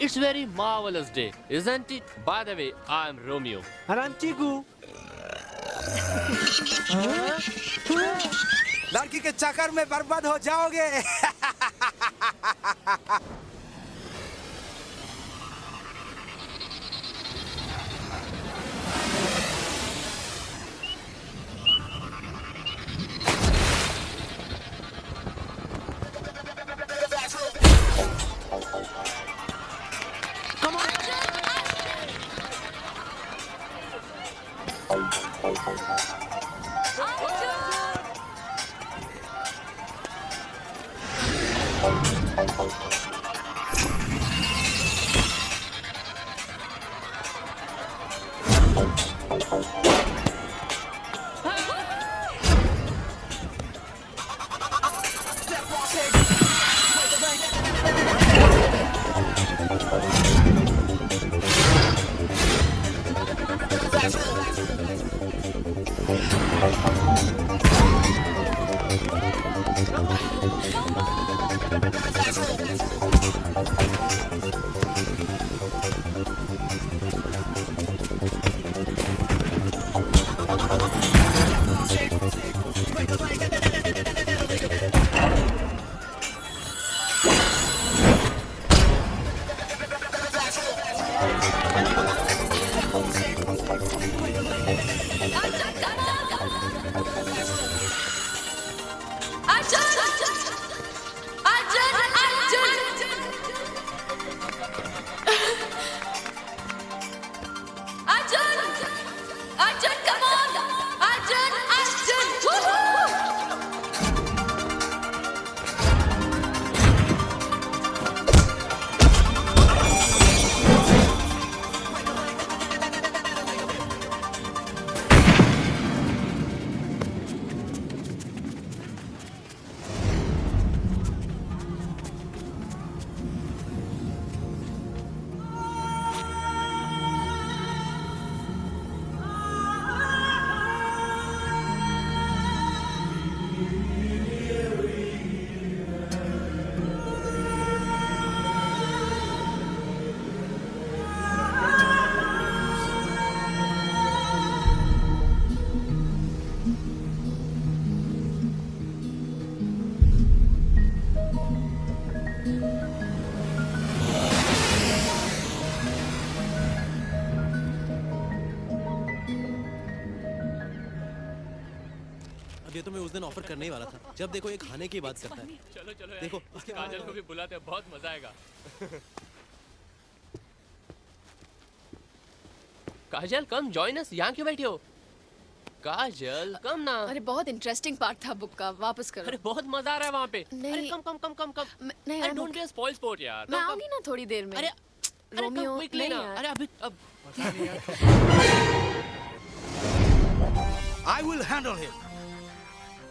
It's very marvelous day, isn't it? By the way, I'm Romeo. And I'm Chiku. लड़की के चक्कर में बर्बाद हो जाओगे। ये तो मैं उस दिन ऑफर करने ही वाला था। जब देखो ये खाने की बात करता है। चलो चलो देखो इसके काजल को भी बुलाते हैं, बहुत मजा आएगा। काजल कम जॉइन अस। यहाँ क्यों बैठी हो? काजल कम ना। अरे बहुत इंटरेस्टिंग पार्ट था बुक का, वापस करो। अरे बहुत मजा आ रहा है वहाँ पे। नहीं। अरे कम कम कम कम कम। नहीं अरे don't be a spoil sport यार। मैं आऊंगी ना थोड़ी देर में। अरे रोमियो क्विकली ना। अरे अभी अब I will handle him.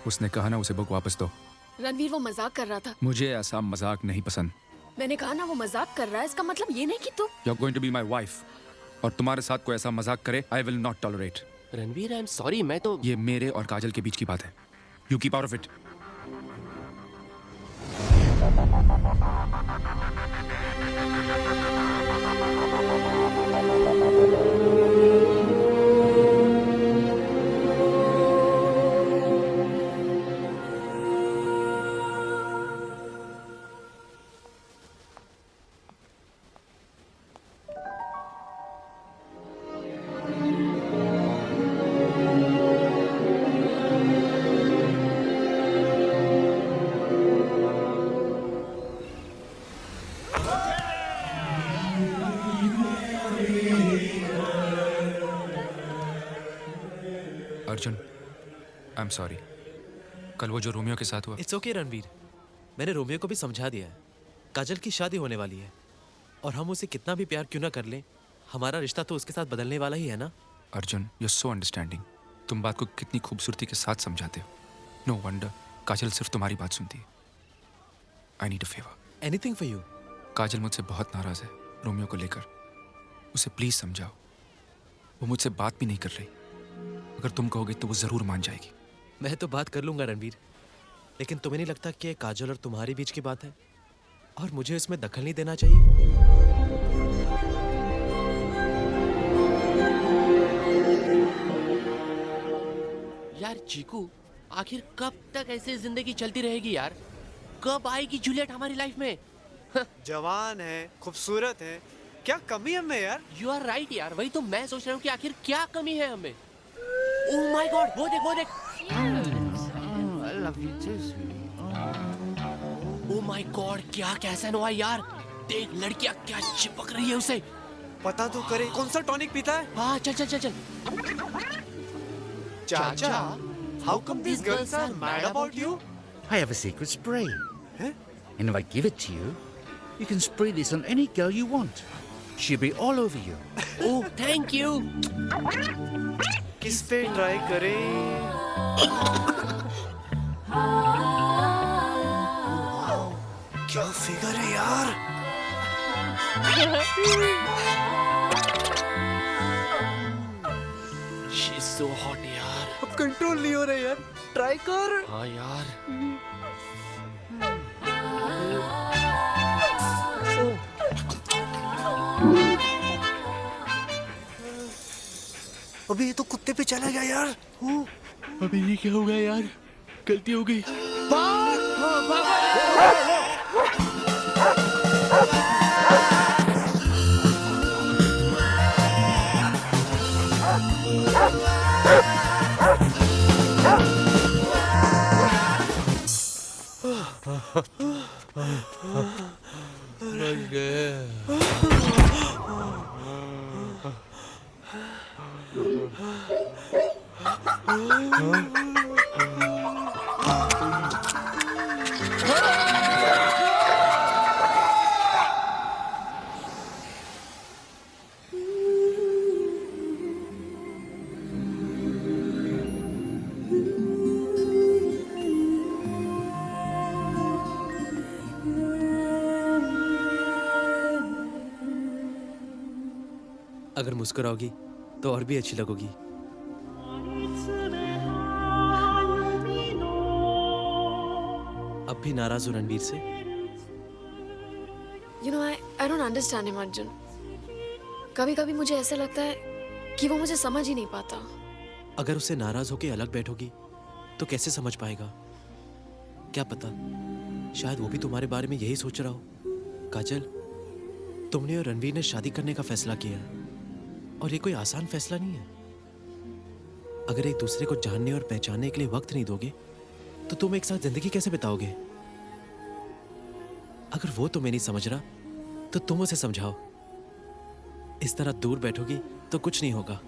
उसने कहा ना उसे बुक वापस दो। रणवीर वो मजाक कर रहा था। मुझे ऐसा मजाक नहीं पसंद। मैंने कहा ना वो मजाक कर रहा है, इसका मतलब ये नहीं कि तुम। You're going to be my wife. और तुम्हारे साथ कोई ऐसा मजाक करे, I will not tolerate. Ranveer I am sorry, मैं तो ये मेरे और काजल के बीच की बात है। You keep out of it. Arjun, I am sorry. कल वो जो रोमियो के साथ हुआ। इट्स ओके रणवीर, मैंने रोमियो को भी समझा दिया है। काजल की शादी होने वाली है और हम उसे कितना भी प्यार क्यों ना कर लें, हमारा रिश्ता तो उसके साथ बदलने वाला ही है ना। Arjun, you are so understanding. तुम बात को कितनी खूबसूरती के साथ समझाते हो। नो वंडर काजल सिर्फ तुम्हारी बात सुनती है। I need a favour. Anything for you. Kajal मुझसे बहुत नाराज है रोमियो को लेकर। उसे प्लीज समझाओ। वो मुझसे बात भी नहीं कर रही। अगर तुम कहोगे तो वो जरूर मान जाएगी। मैं तो बात कर लूंगा रणवीर, लेकिन तुम्हें नहीं लगता कि काजल और तुम्हारे बीच की बात है और मुझे इसमें दखल नहीं देना चाहिए? यार चीकू, आखिर कब तक ऐसे जिंदगी चलती रहेगी यार? कब आएगी जूलियट हमारी लाइफ में? जवान है, खूबसूरत है, क्या कमी है हमें यार? यू आर राइट यार, वही तो मैं सोच रहा हूँ कि आखिर क्या कमी है हमें। ओह माय गॉड, वो देख वो देख। ओह माय गॉड, क्या कैसा हुआ यार? देख लड़कियां क्या चिपक रही है उसे। पता तो करे कौन सा टॉनिक पीता है? हाँ चल चल चल चल। चाचा, how come these girls are mad about you? I have a secret spray. हैं? And if I give it to you, you can spray this on any girl you want. She'll be all over you. Oh, thank you. किस पे ट्राई करें? क्या फिगर है यार? She's so hot यार. अब कंट्रोल नहीं हो रहा यार. ट्राई कर. हाँ यार. अबे ये तो कुत्ते पे चला गया यार. अबे ये क्या हो गया यार? गलती हो गई. बच गए. अगर मुस्कुराओगी तो और भी अच्छी लगोगी. अब भी नाराज हो रणवीर से? You know, I don't understand him, Arjun. कभी-कभी मुझे ऐसा लगता है कि वो मुझे समझ ही नहीं पाता. अगर उससे नाराज होके अलग बैठोगी तो कैसे समझ पाएगा? क्या पता, शायद वो भी तुम्हारे बारे में यही सोच रहा हो. काजल, तुमने और रणवीर ने शादी करने का फैसला किया है और ये कोई आसान फैसला नहीं है. अगर एक दूसरे को जानने और पहचानने के लिए वक्त नहीं दोगे तो तुम एक साथ जिंदगी कैसे बिताओगे? अगर वो तुम्हें नहीं समझ रहा तो तुम उसे समझाओ. इस तरह दूर बैठोगी तो कुछ नहीं होगा.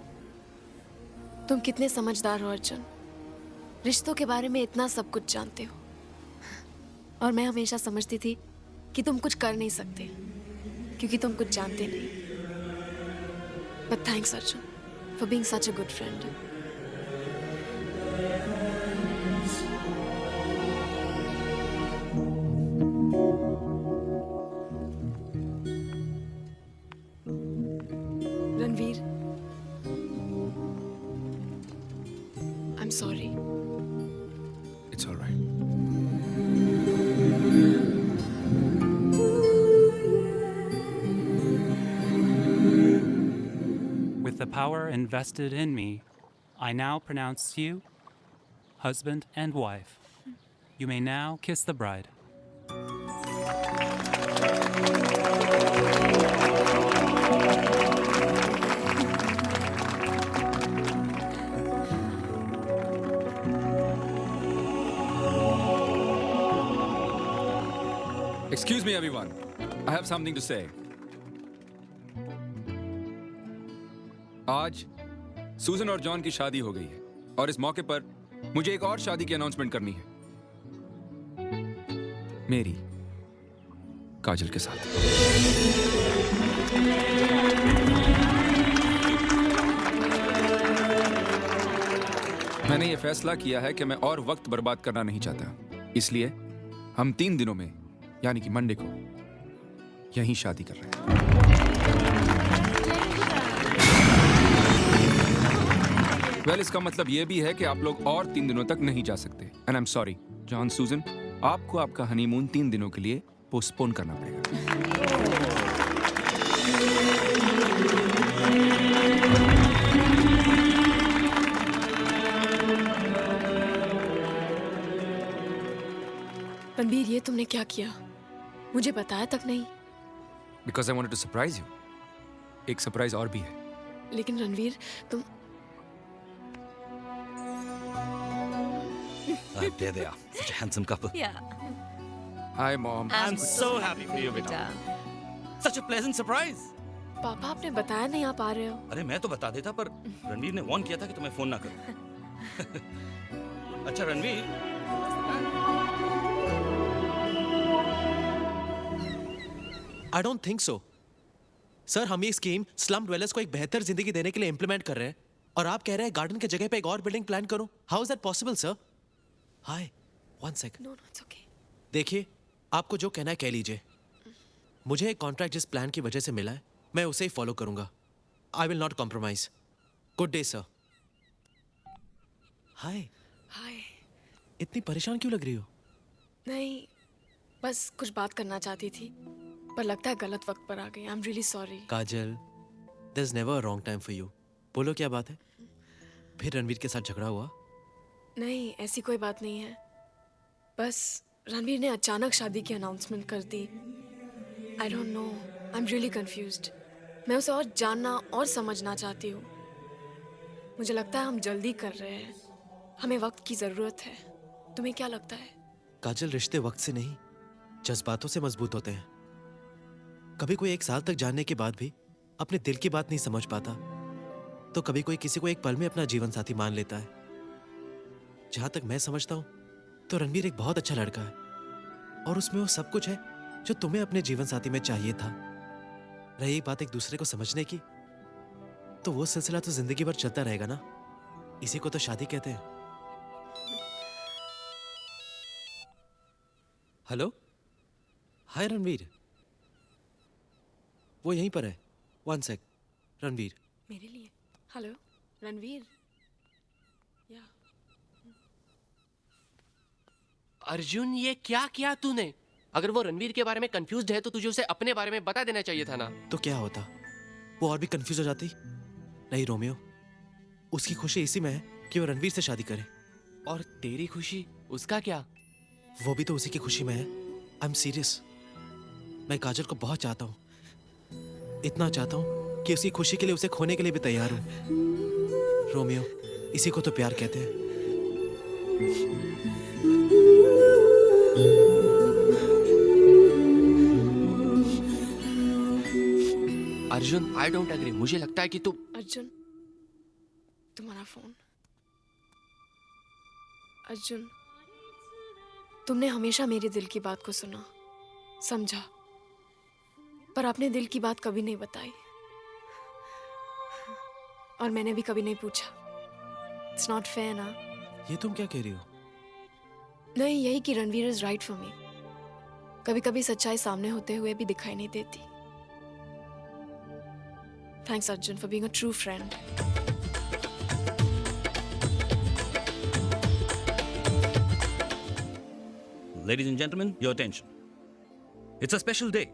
तुम कितने समझदार हो अर्जुन. रिश्तों के बारे में इतना सब कुछ जानते हो. और मैं हमेशा समझती थी कि तुम कुछ कर नहीं सकते क्योंकि तुम कुछ जानते नहीं. But thanks Arjun for being such a good friend. Ranveer, I'm sorry. It's all right. With the power invested in me, I now pronounce you husband and wife. You may now kiss the bride. Excuse me, everyone. I have something to say. आज सूजन और जॉन की शादी हो गई है और इस मौके पर मुझे एक और शादी की अनाउंसमेंट करनी है. मेरी काजल के साथ. मैंने ये फैसला किया है कि मैं और वक्त बर्बाद करना नहीं चाहता. इसलिए हम 3 दिनों में यानी कि मंडे को यहीं शादी कर रहे हैं. वेल, इसका मतलब ये भी है कि आप लोग और 3 दिनों तक नहीं जा सकते. And I am sorry John, सूजन, आपको आपका हनीमून 3 दिनों के लिए पोस्टपोन करना पड़ेगा. रणवीर, ये तुमने क्या किया? मुझे बताया तक नहीं. Because I wanted to surprise you. एक सरप्राइज और भी है. लेकिन रणवीर, तुम There they are. Such a handsome couple. Yeah. Hi, Mom. I'm so happy for you, beta. Such a pleasant surprise. पापा, आपने बताया नहीं आप आ रहे हो. अरे मैं तो बता देता, पर रणवीर ने वार्न किया था कि तुम्हें फोन ना करो. अच्छा Ranveer, I don't think so sir. हम ये स्कीम स्लम ड्वेलर्स को एक बेहतर जिंदगी देने के लिए इंप्लीमेंट कर रहे हैं और आप कह रहे हैं गार्डन की जगह पे एक और बिल्डिंग प्लान करो। How is that possible sir? Hi, one second. No no it's okay. देखिए, आपको जो कहना है कह लीजिए। मुझे एक कॉन्ट्रैक्ट जिस प्लान की वजह से मिला है मैं उसे ही फॉलो करूंगा। I will not compromise. Good day sir. Hi. Hi. इतनी परेशान क्यों लग रही हो? नहीं, बस कुछ बात करना चाहती थी पर लगता है गलत वक्त पर आ गई। I am really sorry. Kajal, there is never a wrong time for you. बोलो क्या बात है? फिर रणवीर के साथ झगड़ा हुआ? नहीं, ऐसी कोई बात नहीं है। बस रणवीर ने अचानक शादी की अनाउंसमेंट कर दी। I don't know, I am really confused. मैं उसे और जानना और समझना चाहती हूँ। मुझे लगता है हम जल्दी कर रहे हैं। हमें वक्त की ज़रूरत है। तुम्हें क्या लगता है? काजल, रिश्ते वक्त से नहीं जज्बातों से मजबूत होते हैं। कभी कोई 1 साल तक जानने के बाद भी अपने दिल की बात नहीं समझ पाता तो कभी कोई किसी को एक पल में अपना जीवन साथी मान लेता है। जहां तक मैं समझता हूं तो रणवीर एक बहुत अच्छा लड़का है और उसमें वो सब कुछ है जो तुम्हें अपने जीवन साथी में चाहिए था। रही बात एक दूसरे को समझने की, तो वो सिलसिला तो जिंदगी भर चलता रहेगा ना। इसी को तो शादी कहते हैं। Hello, hi Ranveer. वो यहीं पर है। One sec. रणवीर। मेरे लिए? हेलो रणवीर। या अर्जुन, ये क्या किया तूने? अगर वो रणवीर के बारे में कंफ्यूज्ड है तो तुझे उसे अपने बारे में बता देना चाहिए था ना। तो क्या होता, वो और भी कंफ्यूज हो जाती? नहीं रोमियो, उसकी खुशी इसी में है कि वो रणवीर से शादी करे। और तेरी खुशी? उसका क्या? वो भी तो उसी की खुशी में है। I am serious. मैं काजल को बहुत चाहता हूँ, इतना चाहता हूँ कि उसकी खुशी के लिए उसे खोने के लिए भी तैयार हूँ। रोमियो, इसी को तो प्यार कहते हैं। Arjun, I don't agree. मुझे लगता है कि तू... अर्जुन, तुम्हारा फोन। अर्जुन, तुमने हमेशा मेरे दिल की बात को सुना, समझा, पर अपने दिल की बात कभी नहीं बताई और मैंने भी कभी नहीं पूछा। इट्स नॉट फेयर ना। ये तुम क्या कह रही हो? नहीं, यही कि Ranveer is right for me. कभी कभी सच्चाई सामने होते हुए भी दिखाई नहीं देती। Thanks Arjun for being a true friend. Ladies and gentlemen, your attention. It's a special day.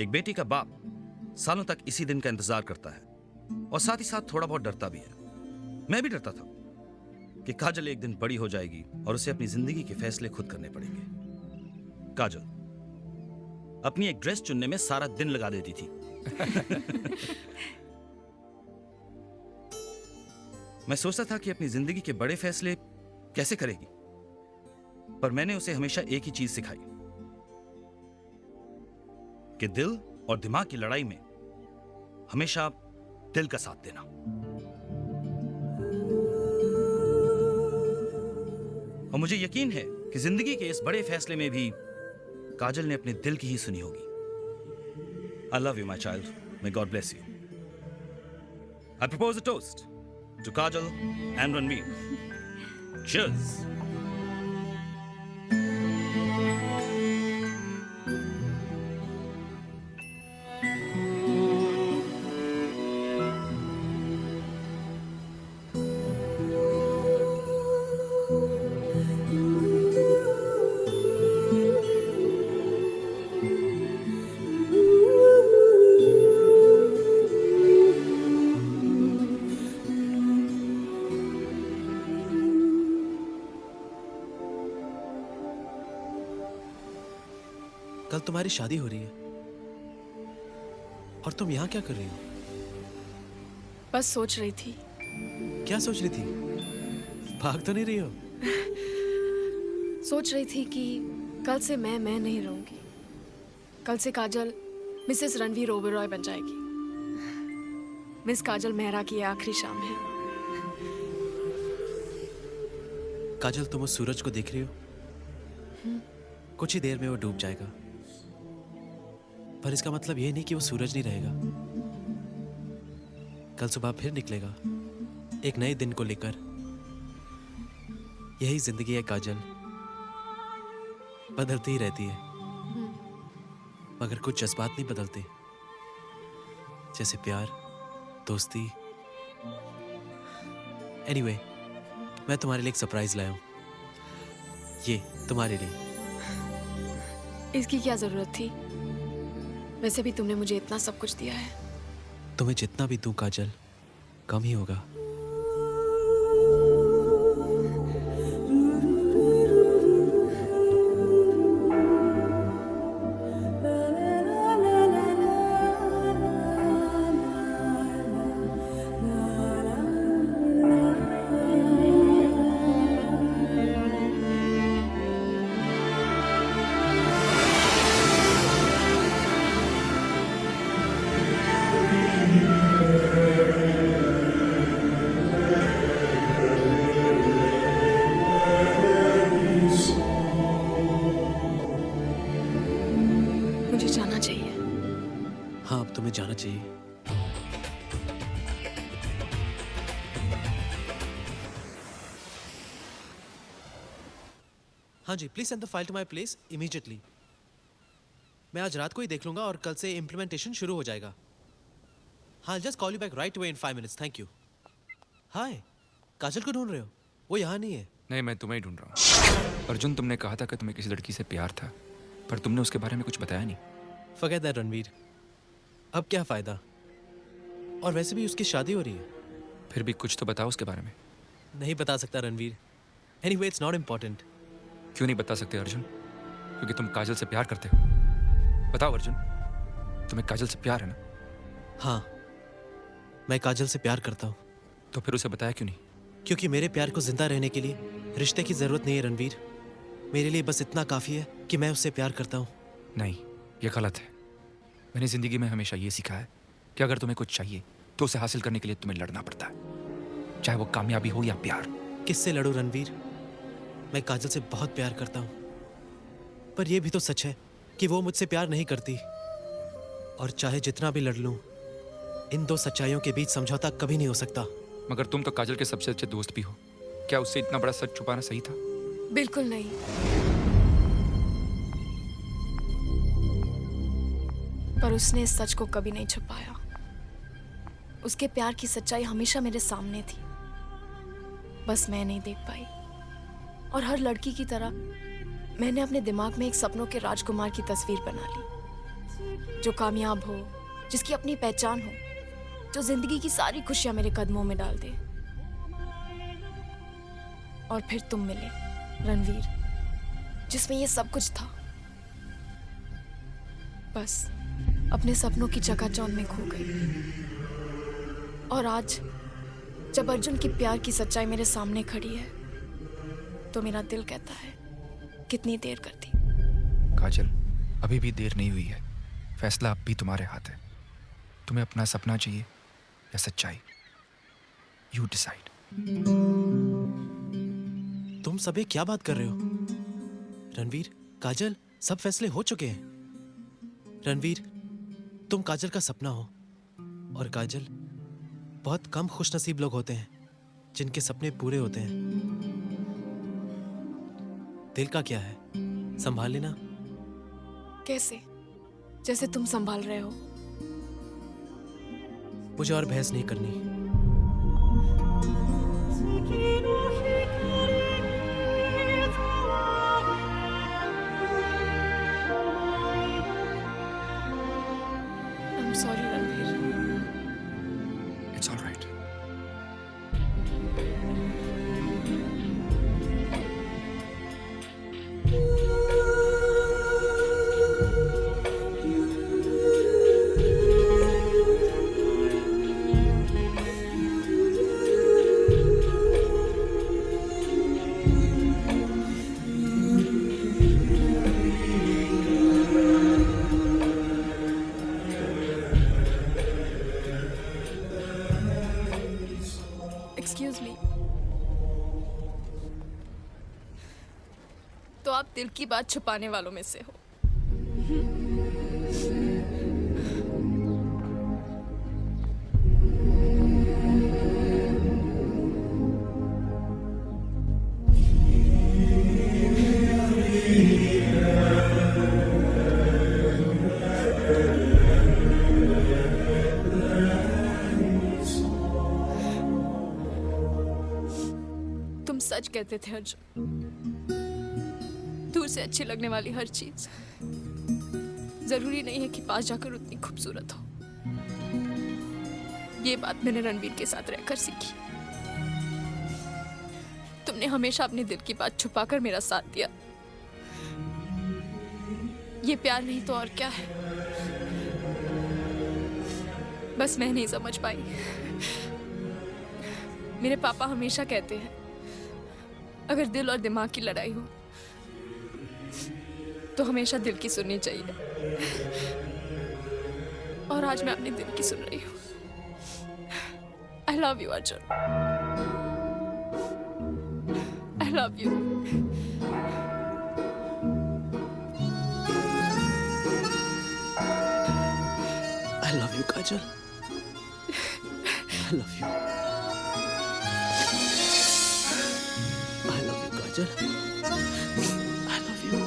एक बेटी का बाप सालों तक इसी दिन का इंतजार करता है और साथ ही साथ थोड़ा बहुत डरता भी है। मैं भी डरता था कि काजल एक दिन बड़ी हो जाएगी और उसे अपनी जिंदगी के फैसले खुद करने पड़ेंगे। काजल अपनी एक ड्रेस चुनने में सारा दिन लगा देती थी। मैं सोचता था कि अपनी जिंदगी के बड़े फैसले कैसे करेगी, पर मैंने उसे हमेशा एक ही चीज सिखाई कि दिल और दिमाग की लड़ाई में हमेशा दिल का साथ देना। और मुझे यकीन है कि जिंदगी के इस बड़े फैसले में भी काजल ने अपने दिल की ही सुनी होगी। I love you, my child. May God bless you. I propose a toast to Kajal and Ranveer. Cheers. कल तुम्हारी शादी हो रही है और तुम यहाँ क्या कर रही हो? बस सोच रही थी। क्या सोच रही थी? भाग तो नहीं रही हो? सोच रही थी कि कल से मैं नहीं रहूंगी। कल से काजल मिसेस रणवीर ओबेरॉय बन जाएगी। मिस काजल मेहरा की ये आखिरी शाम है। काजल, तुम उस सूरज को देख रही हो? कुछ ही देर में वो डूब जाएगा। पर इसका मतलब ये नहीं कि वो सूरज नहीं रहेगा। कल सुबह फिर निकलेगा एक नए दिन को लेकर। यही जिंदगी है काजल, बदलती ही रहती है, मगर कुछ जज्बात नहीं बदलते, जैसे प्यार, दोस्ती। एनीवे, मैं तुम्हारे लिए एक सरप्राइज लाया हूं, ये तुम्हारे लिए। इसकी क्या जरूरत थी? वैसे भी तुमने मुझे इतना सब कुछ दिया है। तुम्हें जितना भी दूं काजल, कम ही होगा। मुझे जाना चाहिए। हाँ, अब तुम्हें जाना चाहिए। हाँ जी, please send the file to my place immediately. मैं आज रात को ही देख लूंगा और कल से इम्प्लीमेंटेशन शुरू हो जाएगा। हाँ, just call you back right away in 5 minutes। Thank you. Hi, Kajal को ढूंढ रहे हो? वो यहाँ नहीं है। नहीं, मैं तुम्हें ही ढूंढ रहा हूँ। अर्जुन, तुमने कहा था कि तुम्हें किसी लड़की से प्यार था, पर तुमने उसके बारे में कुछ बताया नहीं। फॉरगेट दैट रणवीर, अब क्या फायदा? और वैसे भी उसकी शादी हो रही है। फिर भी कुछ तो बताओ उसके बारे में। नहीं बता सकता Ranveer. Anyway, it's not important. क्यों नहीं बता सकते अर्जुन? क्योंकि तुम काजल से प्यार करते हो। बताओ अर्जुन, तुम्हें काजल से प्यार है ना? हाँ, मैं काजल से प्यार करता हूँ। तो फिर उसे बताया क्यों नहीं? क्योंकि मेरे प्यार को जिंदा रहने के लिए रिश्ते की जरूरत नहीं है रणवीर। मेरे लिए बस इतना काफी है कि मैं उससे प्यार करता हूँ। नहीं, ये गलत है। मैंने जिंदगी में हमेशा ये सीखा है कि अगर तुम्हें कुछ चाहिए तो उसे हासिल करने के लिए तुम्हें लड़ना पड़ता है, चाहे वो कामयाबी हो या प्यार। किससे लड़ूं रणवीर? मैं काजल से बहुत प्यार करता हूँ, पर यह भी तो सच है कि वो मुझसे प्यार नहीं करती। और चाहे जितना भी लड़ लूं, इन दो सच्चाइयों के बीच समझौता कभी नहीं हो सकता। मगर तुम तो काजल के सबसे अच्छे दोस्त भी हो। क्या उससे इतना बड़ा सच छुपाना सही था? बिल्कुल नहीं। पर उसने इस सच को कभी नहीं छुपाया। उसके प्यार की सच्चाई हमेशा मेरे सामने थी, बस मैं नहीं देख पाई। और हर लड़की की तरह मैंने अपने दिमाग में एक सपनों के राजकुमार की तस्वीर बना ली, जो कामयाब हो, जिसकी अपनी पहचान हो, जो जिंदगी की सारी खुशियां मेरे कदमों में डाल दे। और फिर तुम मिले रणवीर, जिसमें ये सब कुछ था। बस अपने सपनों की चकाचौंध में खो गई। और आज जब अर्जुन की प्यार की सच्चाई मेरे सामने खड़ी है, तो मेरा दिल कहता है, कितनी देर कर दी। काजल, अभी भी देर नहीं हुई है। फैसला अब भी तुम्हारे हाथ है। तुम्हें अपना सपना चाहिए या सच्चाई? You decide. तुम सभी क्या बात कर रहे हो? रणवीर, काजल, सब फैसले हो चुके हैं। रणवीर, तुम काजल का सपना हो, और काजल, बहुत कम खुशनसीब लोग होते हैं जिनके सपने पूरे होते हैं। दिल का क्या है, संभाल लेना। कैसे? जैसे तुम संभाल रहे हो। मुझे और बहस नहीं करनी। I'm sorry, Ranveer. It's all right. Excuse me। तो आप दिल की बात छुपाने वालों में से हो। सच कहते थे अर्जुन। दूर से अच्छी लगने वाली हर चीज जरूरी नहीं है कि पास जाकर उतनी खूबसूरत हो। ये बात मैंने रणवीर के साथ रहकर सीखी। तुमने हमेशा अपने दिल की बात छुपाकर मेरा साथ दिया। ये प्यार नहीं तो और क्या है? बस मैं नहीं समझ पाई। मेरे पापा हमेशा कहते हैं अगर दिल और दिमाग की लड़ाई हो तो हमेशा दिल की सुननी चाहिए, और आज मैं अपने दिल की सुन रही हूँ। I love you, Arjun. I love you. I love you, Kajal. I love you. I love you, Kajal. I love you.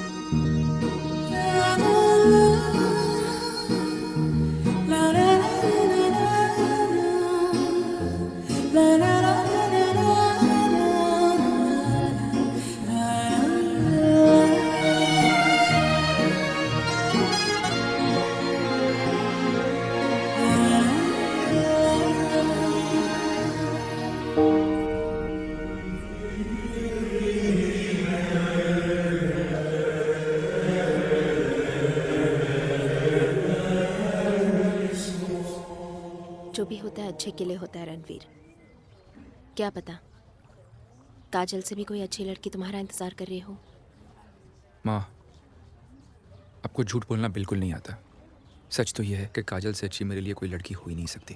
जो भी होता है अच्छे के लिए होता है रणवीर। क्या पता काजल से भी कोई अच्छी लड़की तुम्हारा इंतजार कर रही हो। माँ, आपको झूठ बोलना बिल्कुल नहीं आता। सच तो यह है कि काजल से अच्छी मेरे लिए कोई लड़की हो ही नहीं सकती,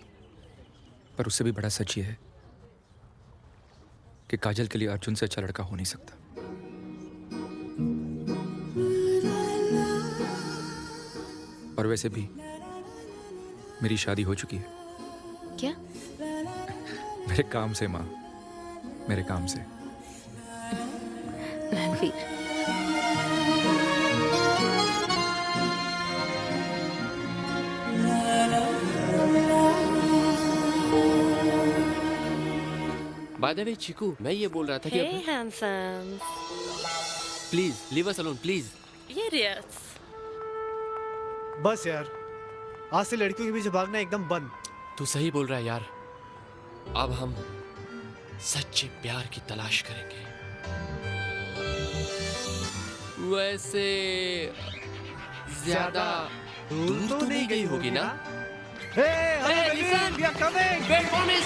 पर उससे भी बड़ा सच ये है कि काजल के लिए अर्जुन से अच्छा लड़का हो नहीं सकता। और वैसे भी मेरी शादी हो चुकी है। क्या? मेरे काम से माँ, मेरे काम से। Ranveer, by the way Chiku, मैं ये बोल रहा था कि Hey, handsome. Please leave us alone please. Idiots. बस यार, आज से लड़कियों के पीछे भागना एकदम बंद। तू सही बोल रहा है यार। अब हम सच्चे प्यार की तलाश करेंगे। वैसे ज्यादा दूर तो नहीं गई होगी ना? Hey, hello, Raveen. We are coming. Wait for me,